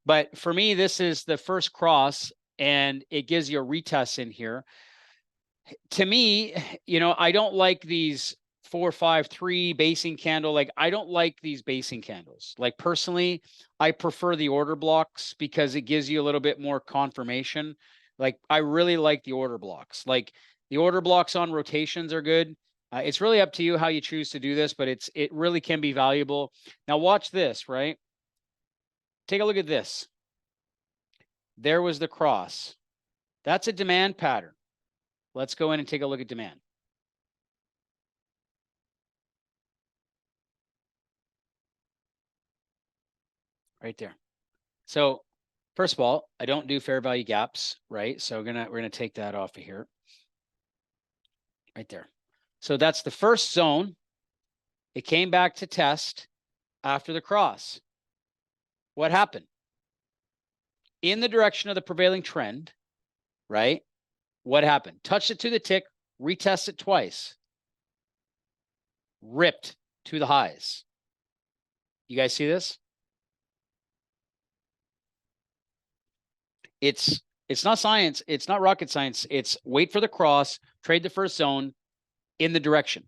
But for me, this is the first cross, and it gives you a retest in here. To me, I don't like these 4, 5, 3 basing candle. Like, I don't like these basing candles. Like, personally, I prefer the order blocks because it gives you a little bit more confirmation. Like, I really like the order blocks. Like, the order blocks on rotations are good. It's really up to you how you choose to do this, but it really can be valuable. Now, watch this, right? Take a look at this. There was the cross. That's a demand pattern. Let's go in and take a look at demand. Right there. So first of all, I don't do fair value gaps, right? So we're gonna take that off of here. Right there. So that's the first zone. It came back to test after the cross. What happened? In the direction of the prevailing trend, right? What happened? Touched it to the tick, retest it twice. Ripped to the highs. You guys see this? It's not science. It's not rocket science. It's wait for the cross, trade the first zone in the direction.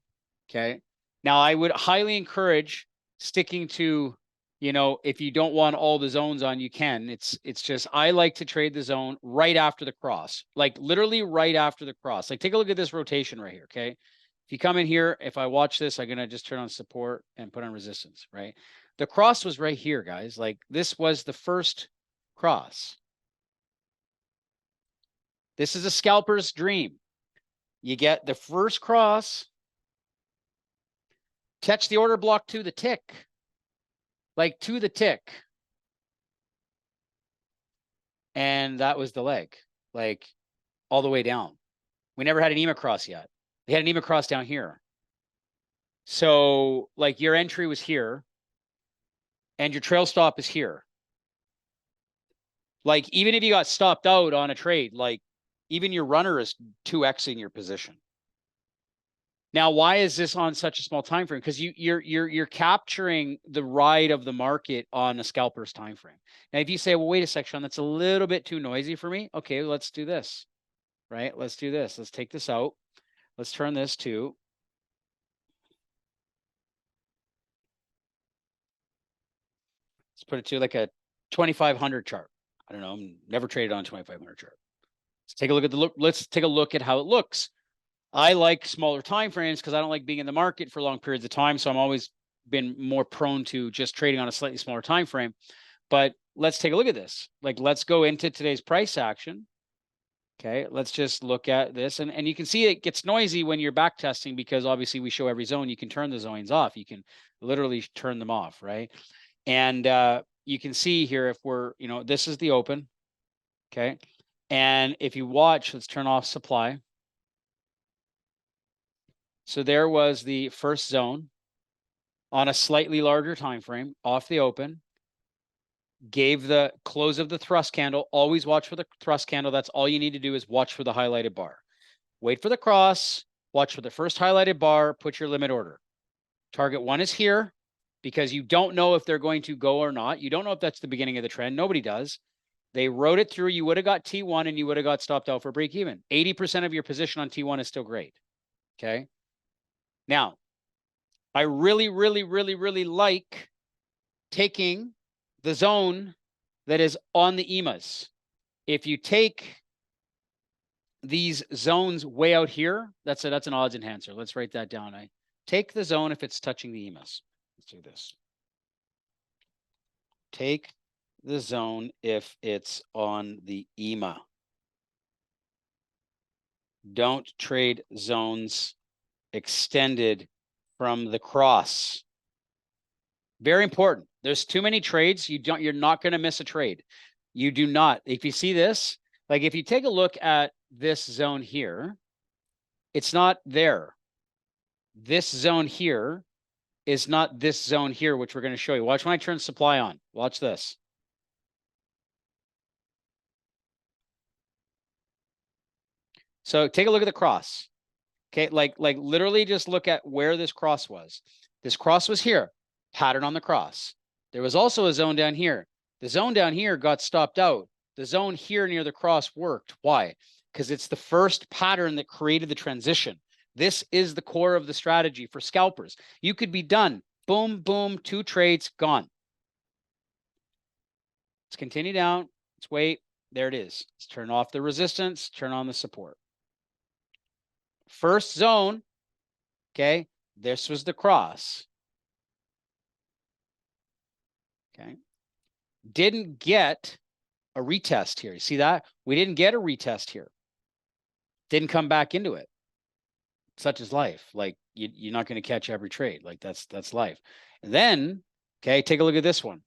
Okay. Now, I would highly encourage sticking to, if you don't want all the zones on, you can. It's just, I like to trade the zone right after the cross, like literally right after the cross. Like, take a look at this rotation right here. Okay. If you come in here, if I watch this, I'm going to just turn on support and put on resistance, right? The cross was right here, guys. Like, this was the first cross. This is a scalper's dream. You get the first cross, catch the order block to the tick, like to the tick. And that was the leg, like all the way down. We never had an EMA cross yet. We had an EMA cross down here. So like your entry was here and your trail stop is here. Like, even if you got stopped out on a trade, like even your runner is 2xing your position. Now, why is this on such a small time frame? Because you're capturing the ride of the market on a scalper's time frame. Now, if you say, well, wait a second, Sean, that's a little bit too noisy for me. Okay, let's do this. Right? Let's do this. Let's take this out. Let's turn this to. Let's put it to like a 2500 chart. I don't know. I'm never traded on a 2500 chart. Let's take a look at the look. Let's take a look at how it looks. I like smaller time frames because I don't like being in the market for long periods of time. So I'm always been more prone to just trading on a slightly smaller time frame. But let's take a look at this. Like, let's go into today's price action. Okay, let's just look at this. And you can see it gets noisy when you're back testing because obviously we show every zone. You can turn the zones off. You can literally turn them off, right? And you can see here if we're, this is the open. Okay. And if you watch, let's turn off supply. So there was the first zone on a slightly larger time frame off the open. Gave the close of the thrust candle. Always watch for the thrust candle. That's all you need to do is watch for the highlighted bar. Wait for the cross. Watch for the first highlighted bar. Put your limit order. Target 1 is here because you don't know if they're going to go or not. You don't know if that's the beginning of the trend. Nobody does. They wrote it through. You would have got T1 and you would have got stopped out for break even. 80% of your position on T1 is still great. Okay. Now, I really, really, really, really like taking the zone that is on the EMAs. If you take these zones way out here, that's an odds enhancer. Let's write that down. I take the zone if it's touching the EMAs. Let's do this. Take the zone if it's on the EMA. Don't trade zones extended from the cross. Very important. There's too many trades. You're not going to miss a trade. You do not. If you see this, like if you take a look at this zone here, it's not there. This zone here is not this zone here, which we're going to show you. Watch when I turn supply on. Watch this. So take a look at the cross. Okay, like literally just look at where this cross was. This cross was here, pattern on the cross. There was also a zone down here. The zone down here got stopped out. The zone here near the cross worked. Why? Because it's the first pattern that created the transition. This is the core of the strategy for scalpers. You could be done. Boom, boom, 2 trades, gone. Let's continue down. Let's wait. There it is. Let's turn off the resistance, turn on the support. First zone, okay, this was the cross. Okay. Didn't get a retest here. You see that? We didn't get a retest here. Didn't come back into it. Such is life. Like you're not going to catch every trade. Like that's life. And then, okay, take a look at this one.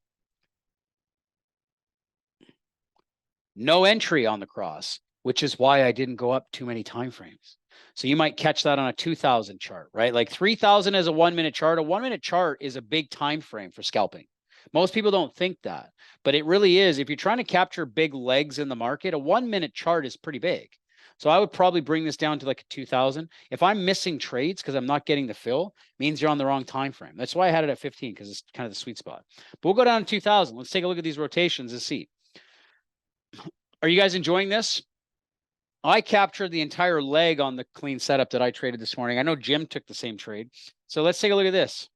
No entry on the cross, which is why I didn't go up too many time frames. So you might catch that on a 2000 chart, right? Like 3000 is a 1 minute chart. A 1 minute chart is a big time frame for scalping. Most people don't think that, but it really is. If you're trying to capture big legs in the market, a 1 minute chart is pretty big. So I would probably bring this down to like a 2000. If I'm missing trades because I'm not getting the fill, means you're on the wrong time frame. That's why I had it at 15 because it's kind of the sweet spot. But we'll go down to 2000. Let's take a look at these rotations and see. Are you guys enjoying this? I captured the entire leg on the clean setup that I traded this morning. I know Jim took the same trade. So let's take a look at this.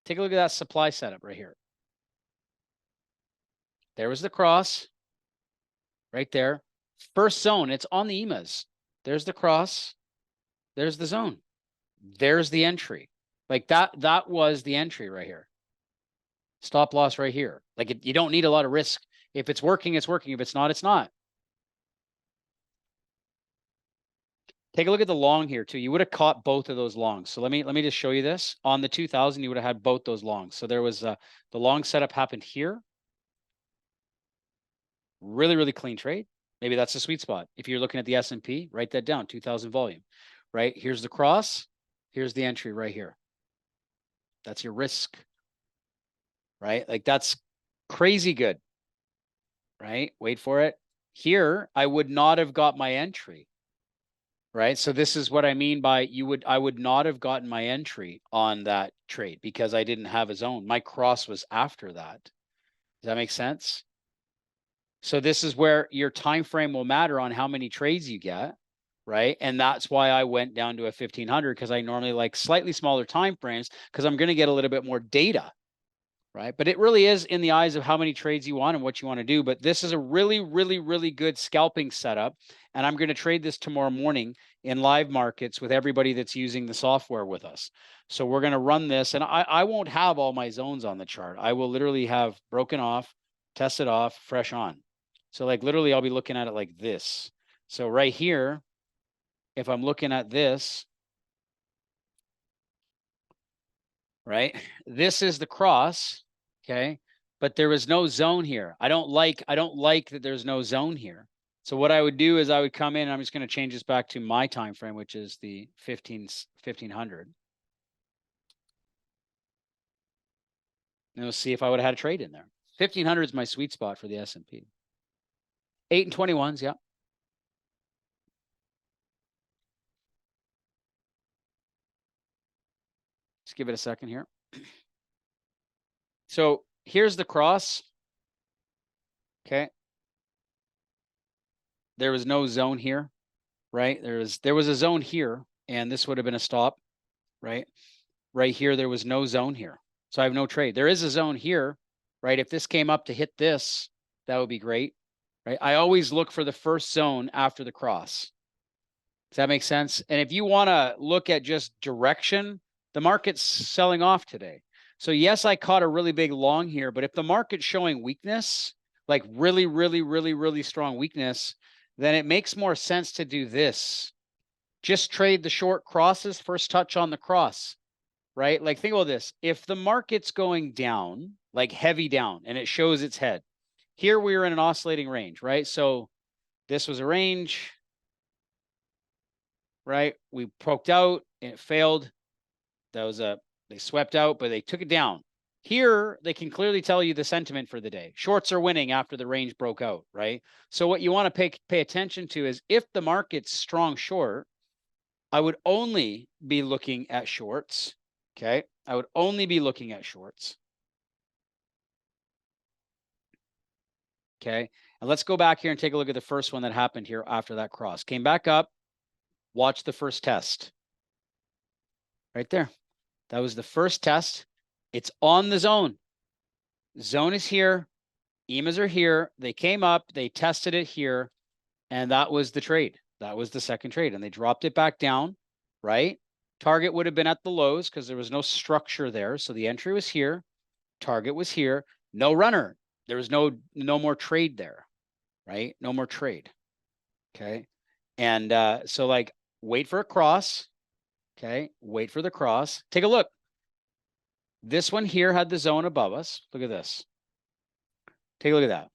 Take a look at that supply setup right here. There was the cross right there. First zone, it's on the EMAs. There's the cross. There's the zone. There's the entry. Like that was the entry right here. Stop loss right here. Like you don't need a lot of risk. If it's working, it's working. If it's not, it's not. Take a look at the long here too. You would have caught both of those longs. So let me just show you this. On the 2000, you would have had both those longs. So there was the long setup happened here. Really, really clean trade. Maybe that's the sweet spot. If you're looking at the S&P, write that down, 2000 volume, right? Here's the cross. Here's the entry right here. That's your risk, right? Like that's crazy good, right? Wait for it. Here, I would not have got my entry, right? So this is what I mean by I would not have gotten my entry on that trade because I didn't have a zone. My cross was after that. Does that make sense? So this is where your time frame will matter on how many trades you get, right? And that's why I went down to a 1500 because I normally like slightly smaller time frames because I'm going to get a little bit more data, right? But it really is in the eyes of how many trades you want and what you want to do. But this is a really, really, really good scalping setup. And I'm going to trade this tomorrow morning in live markets with everybody that's using the software with us. So we're going to run this and I won't have all my zones on the chart. I will literally have broken off, tested off, fresh on. So like literally I'll be looking at it like this. So right here, if I'm looking at this, right, this is the cross, okay? But there was no zone here. I don't like that there's no zone here. So what I would do is I would come in, I'm just going to change this back to my time frame, which is the 1500. And we'll see if I would have had a trade in there. 1500 is my sweet spot for the S&P. 8 and 21s, yeah. Just give it a second here. So here's the cross. Okay. There was no zone here, right? There was a zone here, and this would have been a stop, right? Right here, there was no zone here. So I have no trade. There is a zone here, right? If this came up to hit this, that would be great, right? I always look for the first zone after the cross. Does that make sense? And if you want to look at just direction, the market's selling off today. So yes, I caught a really big long here, but if the market's showing weakness, like really, really, really, really strong weakness, then it makes more sense to do this. Just trade the short crosses, first touch on the cross, right? Like think about this. If the market's going down, like heavy down, and it shows its head, here we were in an oscillating range, right? So this was a range, right? We poked out and it failed. That was they swept out, but they took it down. Here, they can clearly tell you the sentiment for the day. Shorts are winning after the range broke out, right? So what you want to pay attention to is if the market's strong short, I would only be looking at shorts, okay? I would only be looking at shorts. Okay, and let's go back here and take a look at the first one that happened here after that cross. Came back up, watch the first test. Right there. That was the first test. It's on the zone. Zone is here. EMAs are here. They came up, they tested it here, and that was the trade. That was the second trade, and they dropped it back down, right? Target would have been at the lows because there was no structure there. So the entry was here. Target was here. No runner. There was no more trade there, right? No more trade. Okay. And so like wait for a cross. Okay. Wait for the cross. Take a look. This one here had the zone above us. Look at this. Take a look at that.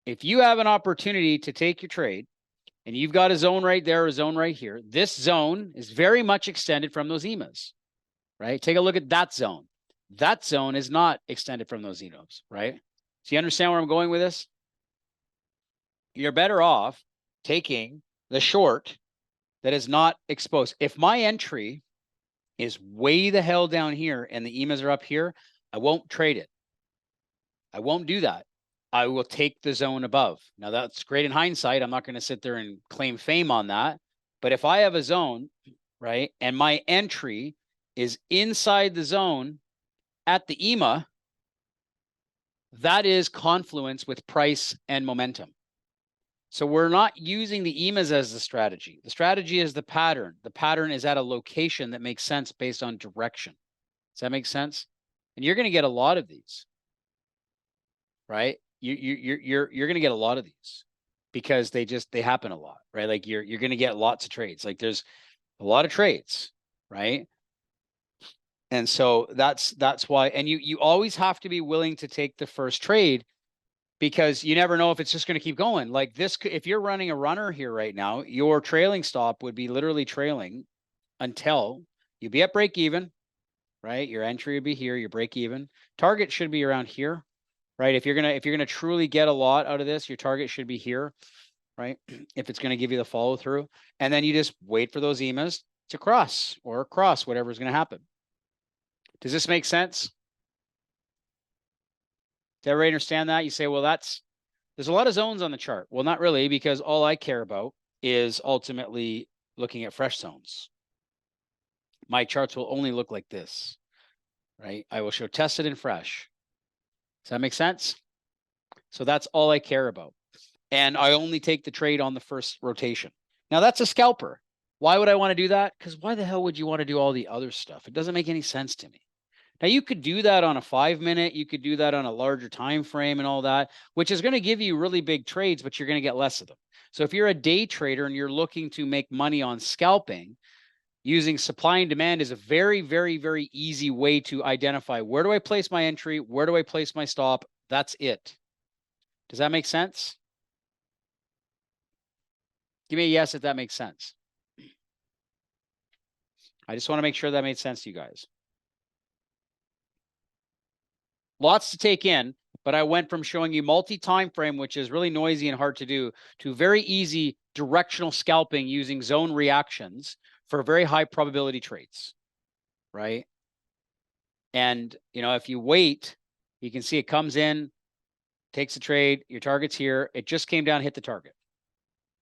If you have an opportunity to take your trade and you've got a zone right there, a zone right here, this zone is very much extended from those EMAs, right? Take a look at that zone. That zone is not extended from those EMAs, right? So you understand where I'm going with this? You're better off taking the short that is not exposed. If my entry is way the hell down here and the EMAs are up here, I won't trade it. I won't do that. I will take the zone above. Now that's great in hindsight. I'm not going to sit there and claim fame on that. But if I have a zone, right, and my entry is inside the zone at the EMA, that is confluence with price and momentum. So we're not using the EMAs as the strategy. The strategy is the pattern. The pattern is at a location that makes sense based on direction. Does that make sense? And you're going to get a lot of these, right? You're going to get a lot of these because they happen a lot, right? Like you're going to get lots of trades. Like there's a lot of trades, right? And so that's why. And you always have to be willing to take the first trade, because you never know if it's just going to keep going like this. If you're running a runner here right now, your trailing stop would be literally trailing until you be at break even, right? Your entry would be here, your break even. Target should be around here, right? If you're going to truly get a lot out of this, your target should be here, right? If it's going to give you the follow through, and then you just wait for those EMAs to cross or cross whatever is going to happen. Does this make sense? Does everybody understand that? You say, well, there's a lot of zones on the chart. Well, not really, because all I care about is ultimately looking at fresh zones. My charts will only look like this, right? I will show tested and fresh. Does that make sense? So that's all I care about. And I only take the trade on the first rotation. Now that's a scalper. Why would I want to do that? Because why the hell would you want to do all the other stuff? It doesn't make any sense to me. Now you could do that on a 5 minute, you could do that on a larger time frame and all that, which is going to give you really big trades, but you're going to get less of them. So if you're a day trader and you're looking to make money on scalping, using supply and demand is a very, very, very easy way to identify where do I place my entry, where do I place my stop. That's it. Does that make sense? Give me a yes if that makes sense. I just want to make sure that made sense to you guys. Lots to take in, but I went from showing you multi-time frame, which is really noisy and hard to do, to very easy directional scalping using zone reactions for very high probability trades, right? And, you know, if you wait, you can see it comes in, takes a trade, your target's here. It just came down, hit the target.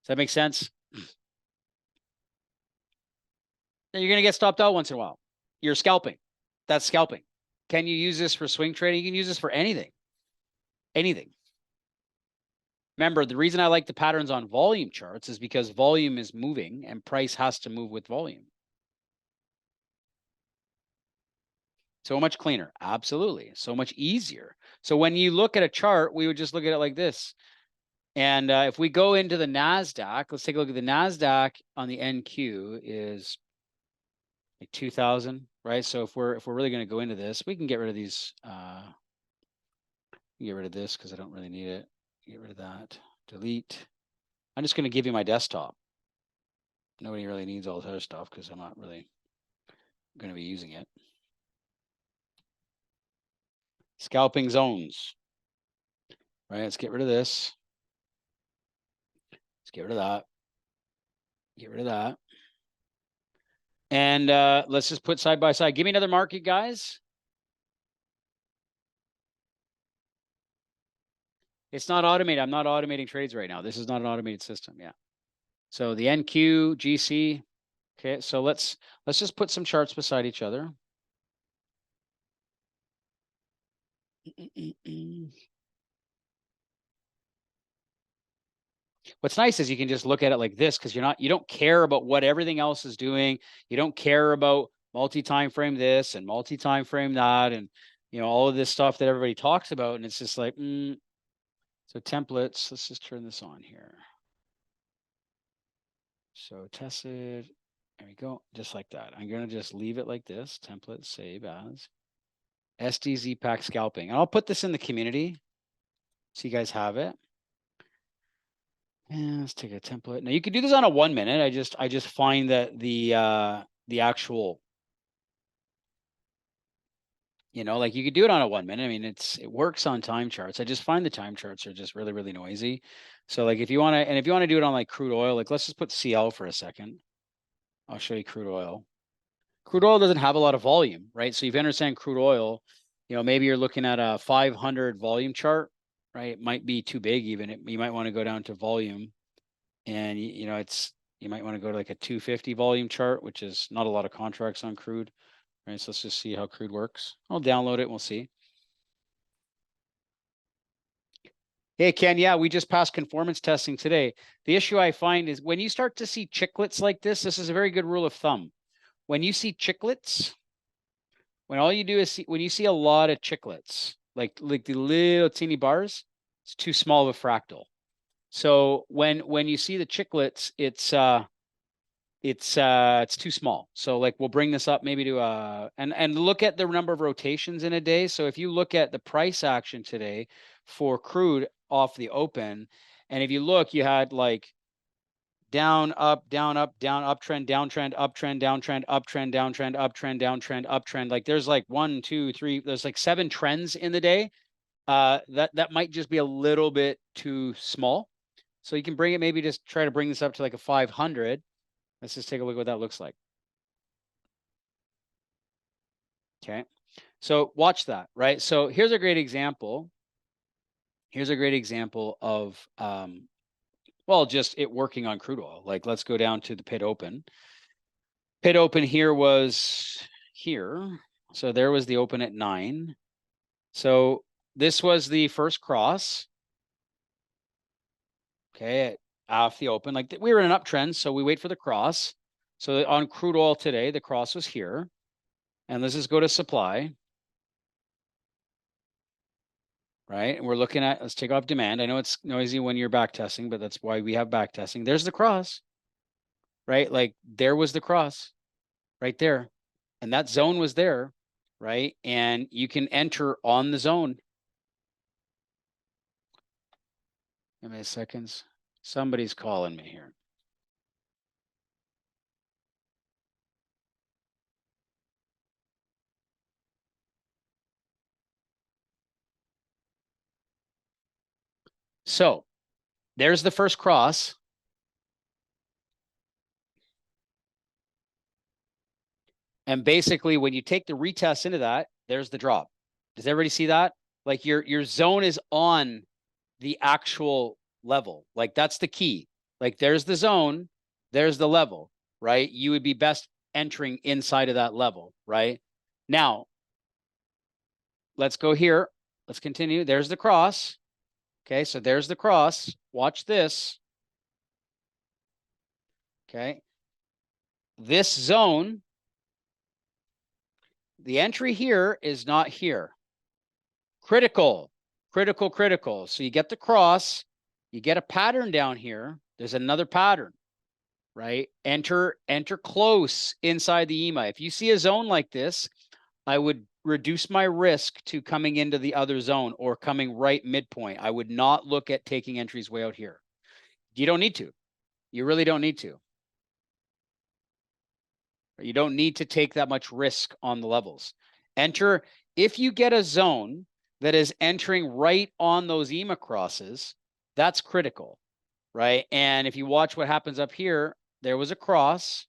Does that make sense? Then you're going to get stopped out once in a while. You're scalping. That's scalping. Can you use this for swing trading? You can use this for anything. Anything. Remember, the reason I like the patterns on volume charts is because volume is moving and price has to move with volume. So much cleaner. Absolutely. So much easier. So when you look at a chart, we would just look at it like this. And if we go into the NASDAQ, let's take a look at the NASDAQ on the NQ is like 2000, right? So if we're really going to go into this, we can get rid of these. Get rid of this because I don't really need it. Get rid of that. Delete. I'm just going to give you my desktop. Nobody really needs all this other stuff because I'm not really going to be using it. Scalping zones. Right, let's get rid of this. Let's get rid of that. Get rid of that. And let's just put side by side. Give me another market, guys. It's not automated. I'm not automating trades right now. This is not an automated system. Yeah. So the NQ, GC. Okay, so let's just put some charts beside each other. What's nice is you can just look at it like this because you don't care about what everything else is doing. You don't care about multi-time frame this and multi-time frame that and all of this stuff that everybody talks about. And it's just like, so templates, let's just turn this on here. So tested, there we go, just like that. I'm going to just leave it like this, template, save as SDZ Pack Scalping. And I'll put this in the community so you guys have it. And let's take a template. Now you can do this on a 1 minute. I just find that the actual, like you could do it on a 1 minute. I mean, it works on time charts. I just find the time charts are just really, really noisy. So like if you want to do it on like crude oil, like let's just put CL for a second. I'll show you crude oil. Crude oil doesn't have a lot of volume, right? So if you understand crude oil, maybe you're looking at a 500 volume chart, right? It might be too big even. You might want to go down to volume and you might want to go to like a 250 volume chart, which is not a lot of contracts on crude, right? So let's just see how crude works. I'll download it and we'll see. Hey, Ken, yeah, we just passed conformance testing today. The issue I find is when you start to see chiclets like this is a very good rule of thumb. When you see chiclets, when all you do is when you see a lot of chiclets, like the little teeny bars, it's too small of a fractal. So when you see the chiclets, it's too small. So like we'll bring this up maybe to and look at the number of rotations in a day. So if you look at the price action today for crude off the open, and if you look, you had like down, up, down, up, down, uptrend, downtrend, uptrend, downtrend, uptrend, downtrend, uptrend, downtrend, uptrend. Like there's like 1, 2, 3, there's like 7 trends in the day. That might just be a little bit too small. So you can bring it, maybe just try to bring this up to like a 500. Let's just take a look at what that looks like. Okay. So watch that, right? So here's a great example. Here's a great example of, well, just it working on crude oil. Like let's go down to the pit open. Pit open here was here. So there was the open at 9. So this was the first cross. Okay, off the open. Like we were in an uptrend, so we wait for the cross. So on crude oil today, the cross was here. And let's just go to supply. Right, and we're looking at, let's take off demand. I know it's noisy when you're back testing, but that's why we have back testing. There's the cross, right? Like there was the cross right there. And that zone was there, right? And you can enter on the zone. How many seconds? Somebody's calling me here. So there's the first cross. And basically, when you take the retest into that, there's the drop. Does everybody see that? Like your zone is on the actual level. Like that's the key. Like there's the zone, there's the level, right? You would be best entering inside of that level, right? Now, let's go here. Let's continue. There's the cross. Okay, so there's the cross. Watch this. Okay. This zone, the entry here is not here. Critical, critical, critical. So you get the cross You get a pattern down here. There's another pattern, right? Enter close inside the EMA. If you see a zone like this, I would reduce my risk to coming into the other zone or coming right midpoint. I would not look at taking entries way out here. You don't need to. You really don't need to. You don't need to take that much risk on the levels. Enter, if you get a zone that is entering right on those EMA crosses, that's critical, right? And if you watch what happens up here, there was a cross,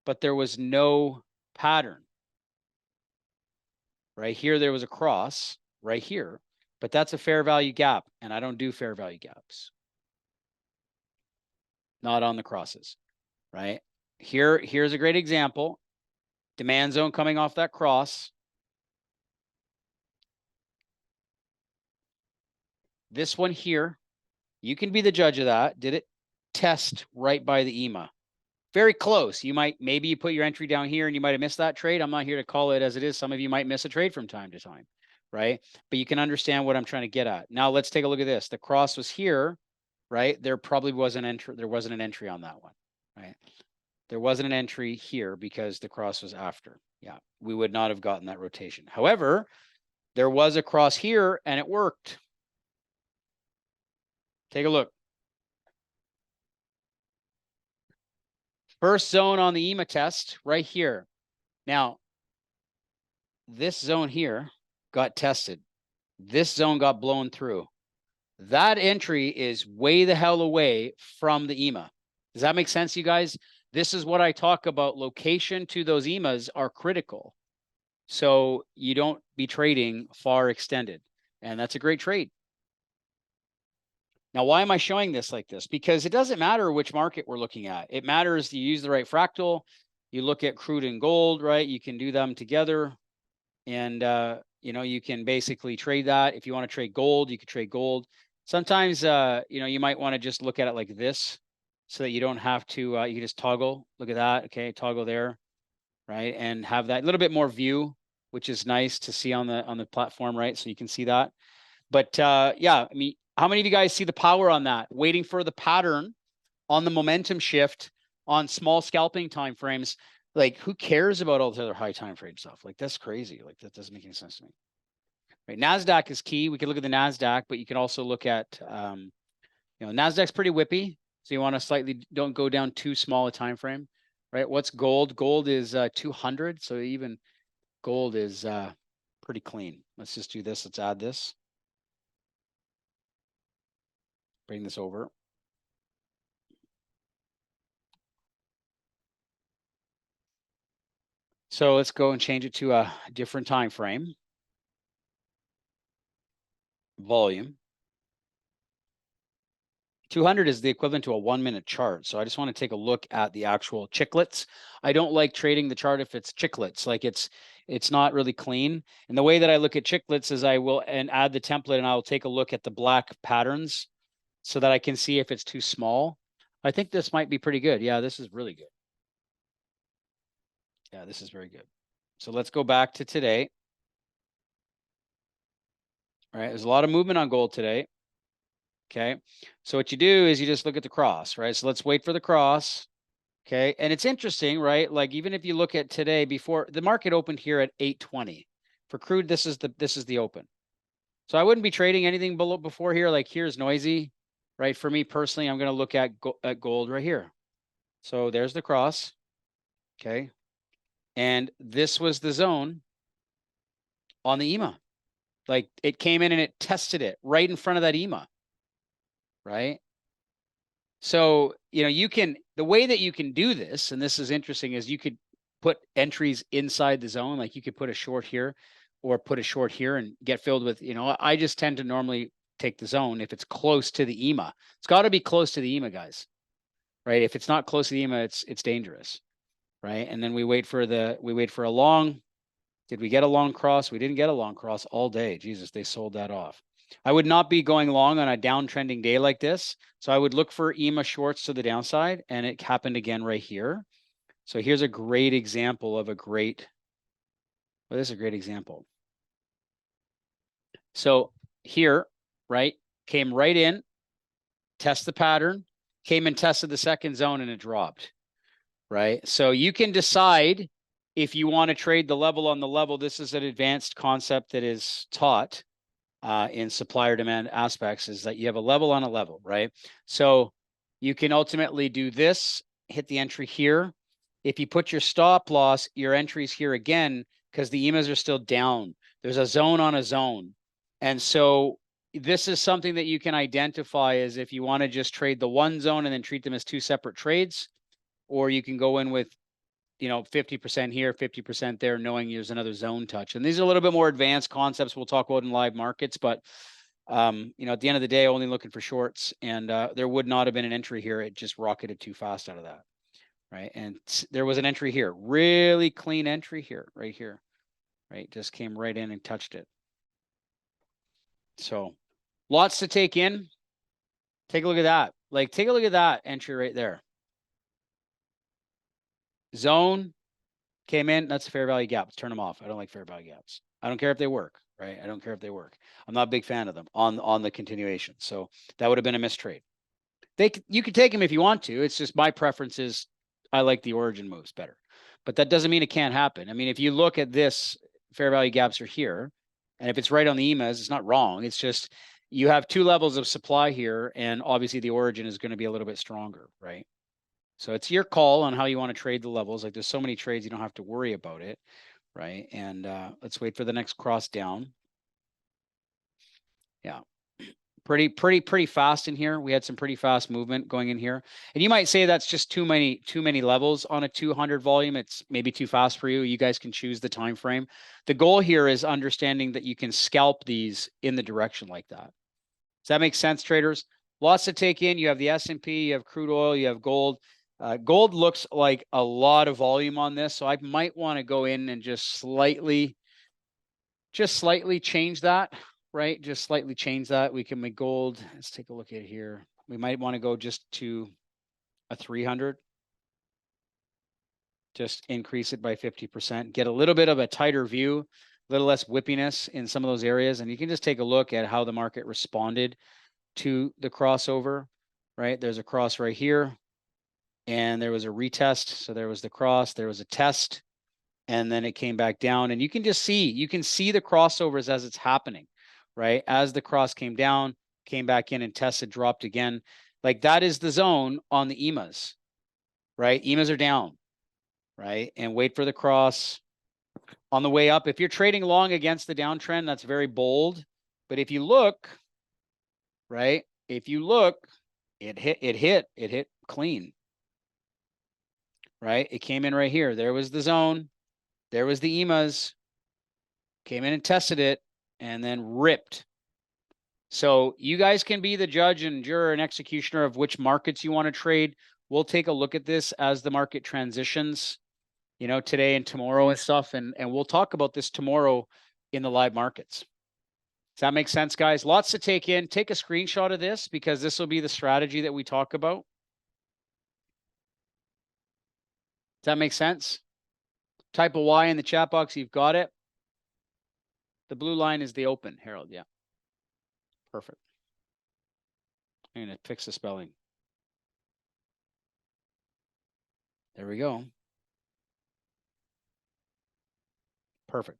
but there was no pattern. Right here, there was a cross right here, but that's a fair value gap, and I don't do fair value gaps. Not on the crosses, right? Here's a great example. Demand zone coming off that cross. This one here, you can be the judge of that. Did it test right by the EMA? Very close. You might, maybe you put your entry down here and you might have missed that trade. I'm not here to call it as it is. Some of you might miss a trade from time to time, right? But you can understand what I'm trying to get at. Now let's take a look at this. The cross was here, right? There probably wasn't entry. There wasn't an entry on that one, right? There wasn't an entry here because the cross was after. Yeah, we would not have gotten that rotation. However, there was a cross here and it worked. Take a look. First zone on the EMA test right here. Now, this zone here got tested. This zone got blown through. That entry is way the hell away from the EMA. Does that make sense, you guys? This is what I talk about. Location to those EMAs are critical. So you don't be trading far extended. And that's a great trade. Now, why am I showing this like this? Because it doesn't matter which market we're looking at. It matters you use the right fractal. You look at crude and gold, right? You can do them together. And, you know, you can basically trade that. If you want to trade gold, you could trade gold. Sometimes, you know, you might want to just look at it like this so that you don't have to, you can just toggle. Look at that. Okay, toggle there, right? And have that little bit more view, which is nice to see on the platform, right? So you can see that. But yeah, I mean, how many of you guys see the power on that? Waiting for the pattern on the momentum shift on small scalping timeframes. Like, who cares about all the other high time frame stuff? Like, that's crazy. Like, that doesn't make any sense to me. Right? NASDAQ is key. We could look at the NASDAQ, but you can also look at, you know, NASDAQ's pretty whippy. So you want to slightly, don't go down too small a time frame, right? What's gold? Gold is 200. So even gold is pretty clean. Let's just do this. Let's add this. Bring this over. So let's go and change it to a different time frame. Volume. 200 is the equivalent to a 1-minute chart. So I just want to take a look at the actual chiclets. I don't like trading the chart if it's chiclets, like it's not really clean. And the way that I look at chiclets is I will add the template and I'll take a look at the black patterns so that I can see if it's too small. I think this might be pretty good. Yeah, this is really good. Yeah, this is very good. So let's go back to today. All right, there's a lot of movement on gold today. Okay, so what you do is you just look at the cross, right? So let's wait for the cross. Okay, and it's interesting, right? Like, even if you look at today, before the market opened here at 820 for crude, this is the open. So I wouldn't be trading anything below before here. Like, here's noisy, right? For me personally, I'm going to look at gold right here. So there's the cross. Okay, and this was the zone on the EMA. Like, it came in and it tested it right in front of that EMA. Right? So, you know, you can, the way that you can do this, and this is interesting, is you could put entries inside the zone. Like, you could put a short here or put a short here and get filled with, you know, I just tend to normally take the zone if it's close to the EMA. It's got to be close to the EMA, guys. Right? If it's not close to the EMA, it's dangerous. Right? And then we wait for a long. Did we get a long cross? We didn't get a long cross all day. Jesus, they sold that off. I would not be going long on a downtrending day like this. So I would look for EMA shorts to the downside, and it happened again right here. So here's a great example of this is a great example. So here, right, came right in, test the pattern, came and tested the second zone, and it dropped, right? So you can decide if you want to trade the level on the level. This is an advanced concept that is taught in supplier demand aspects, is that you have a level on a level, right? So you can ultimately do this, hit the entry here. If you put your stop loss, your entry's here again, because the EMAs are still down. There's a zone on a zone. And so this is something that you can identify as if you want to just trade the one zone and then treat them as two separate trades, or you can go in with, 50% here, 50% there, knowing there's another zone touch. And these are a little bit more advanced concepts we'll talk about in live markets, but at the end of the day, only looking for shorts, and there would not have been an entry here. It just rocketed too fast out of that, right? And there was an entry here, really clean entry here, right here, right? Just came right in and touched it. So lots to take in. Take a look at that. Like, take a look at that entry right there. Zone came in. That's a fair value gap. Let's turn them off. I don't like fair value gaps. I don't care if they work, right? I don't care if they work. I'm not a big fan of them on the continuation. So that would have been a mistrade. You could take them if you want to. It's just my preference is I like the origin moves better. But that doesn't mean it can't happen. I mean, if you look at this, fair value gaps are here. And if it's right on the EMAs, it's not wrong. It's just you have two levels of supply here. And obviously the origin is going to be a little bit stronger, right? So it's your call on how you want to trade the levels. Like, there's so many trades, you don't have to worry about it, right? And let's wait for the next cross down. Yeah, pretty fast in here. We had some pretty fast movement going in here. And you might say that's just too many levels on a 200 volume. It's maybe too fast for you. You guys can choose the time frame. The goal here is understanding that you can scalp these in the direction like that. Does that make sense, traders? Lots to take in. You have the S&P, you have crude oil, you have gold. Gold looks like a lot of volume on this, so I might want to go in and just slightly change that, right? Just slightly change that. We can make gold. Let's take a look at here. We might want to go just to a 300. Just increase it by 50%. Get a little bit of a tighter view, a little less whippiness in some of those areas, and you can just take a look at how the market responded to the crossover, right? There's a cross right here. And there was a retest. So there was the cross, there was a test, and then it came back down. And you can just see, the crossovers as it's happening, right? As the cross came down, came back in and tested, dropped again. Like, that is the zone on the EMAs, right? EMAs are down, right? And wait for the cross on the way up. If you're trading long against the downtrend, that's very bold. But if you look, right? If you look, it hit clean. Right? It came in right here. There was the zone. There was the EMAs. Came in and tested it and then ripped. So you guys can be the judge and juror and executioner of which markets you want to trade. We'll take a look at this as the market transitions, today and tomorrow and stuff. And we'll talk about this tomorrow in the live markets. Does that make sense, guys? Lots to take in. Take a screenshot of this because this will be the strategy that we talk about. Does that make sense? Type a Y in the chat box. You've got it. The blue line is the open, Harold. Yeah. Perfect. I'm going to fix the spelling. There we go. Perfect.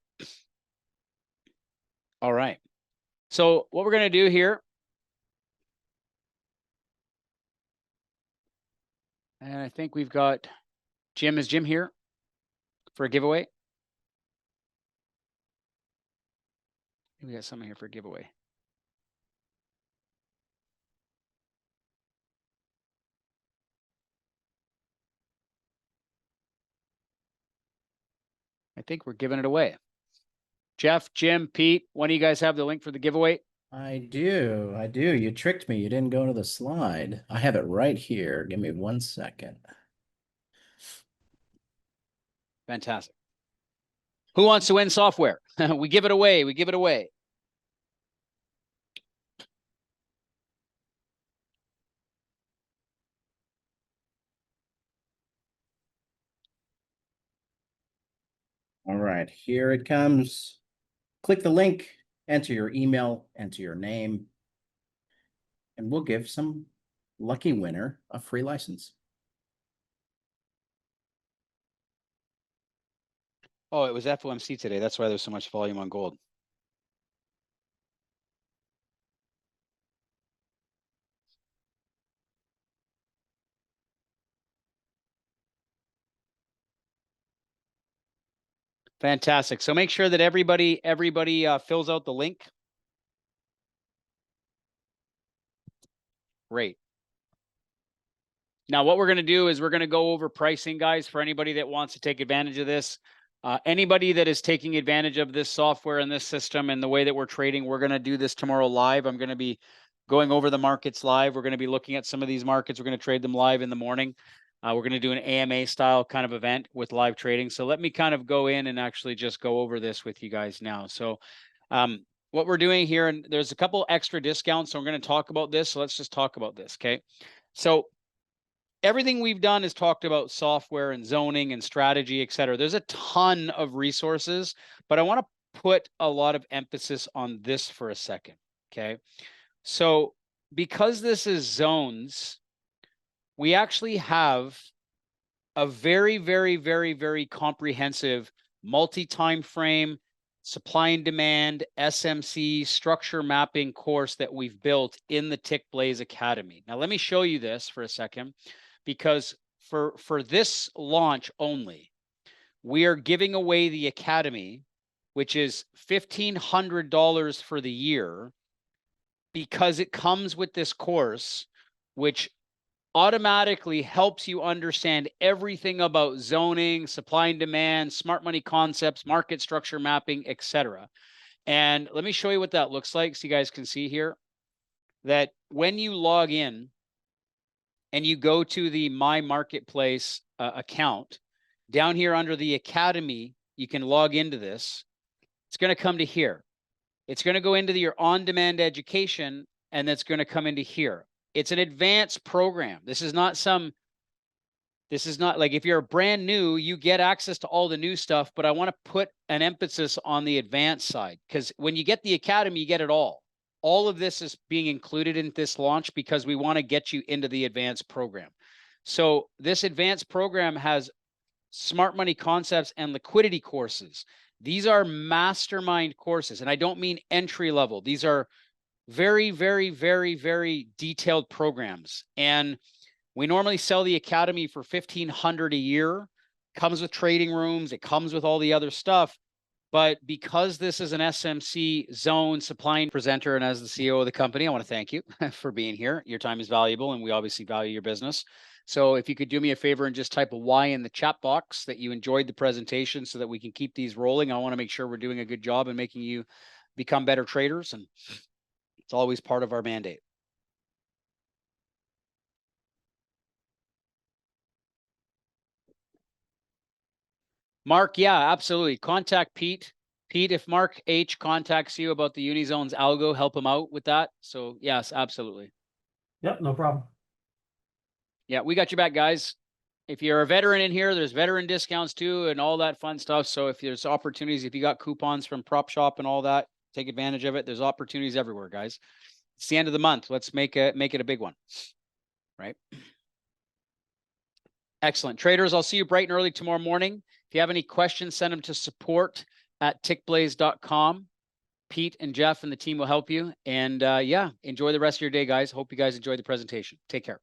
All right. So what we're going to do here, and I think we've got Jim. Is Jim here for a giveaway? We got someone here for a giveaway. I think we're giving it away. Jeff, Jim, Pete, one of you guys have the link for the giveaway?
I do. You tricked me. You didn't go to the slide. I have it right here. Give me 1 second.
Fantastic. Who wants to win software? We give it away. We give it away.
All right, here it comes. Click the link, enter your email, enter your name, and we'll give some lucky winner a free license.
Oh, it was FOMC today. That's why there's so much volume on gold. Fantastic. So make sure that everybody fills out the link. Great. Now, what we're going to do is we're going to go over pricing, guys, for anybody that wants to take advantage of this. Anybody that is taking advantage of this software and this system and the way that we're trading, we're going to do this tomorrow live. I'm going to be going over the markets live. We're going to be looking at some of these markets. We're going to trade them live in the morning. We're going to do an AMA style kind of event with live trading. So let me kind of go in and actually just go over this with you guys now. So what we're doing here, and there's a couple extra discounts. So we're going to talk about this. So let's just talk about this. Okay. So everything we've done is talked about software and zoning and strategy, et cetera. There's a ton of resources, but I want to put a lot of emphasis on this for a second. Okay. So because this is zones, we actually have a very, very, very, very comprehensive multi-time frame, supply and demand, SMC, structure mapping course that we've built in the Tickblaze Academy. Now, let me show you this for a second, because for this launch only, we are giving away the Academy, which is $1,500 for the year, because it comes with this course, which automatically helps you understand everything about zoning, supply and demand, smart money concepts, market structure mapping, etc. And let me show you what that looks like so you guys can see here that when you log in and you go to the My Marketplace account, down here under the Academy, you can log into this. It's going to come to here. It's going to go into your on-demand education, and that's going to come into here. It's an advanced program. This is not like if you're brand new, you get access to all the new stuff, but I want to put an emphasis on the advanced side, because when you get the Academy, you get it all. All of this is being included in this launch because we want to get you into the advanced program. So this advanced program has smart money concepts and liquidity courses. These are mastermind courses, and I don't mean entry level. These are very, very, very, very detailed programs. And we normally sell the Academy for $1,500 a year. Comes with trading rooms. It comes with all the other stuff. But because this is an SMC zone supply presenter, and as the CEO of the company, I want to thank you for being here. Your time is valuable, and we obviously value your business. So if you could do me a favor and just type a Y in the chat box that you enjoyed the presentation so that we can keep these rolling. I want to make sure we're doing a good job in making you become better traders, and it's always part of our mandate. Mark, yeah, absolutely. Contact Pete. Pete, if Mark H contacts you about the Unizones algo, help him out with that. So yes, absolutely.
Yep, no problem.
Yeah, we got your back, guys. If you're a veteran in here, there's veteran discounts too and all that fun stuff. So if there's opportunities, if you got coupons from Prop Shop and all that, take advantage of it. There's opportunities everywhere, guys. It's the end of the month. Let's make it a big one, right? Excellent. Traders, I'll see you bright and early tomorrow morning. If you have any questions, send them to support@tickblaze.com. Pete and Jeff and the team will help you. And yeah, enjoy the rest of your day, guys. Hope you guys enjoyed the presentation. Take care.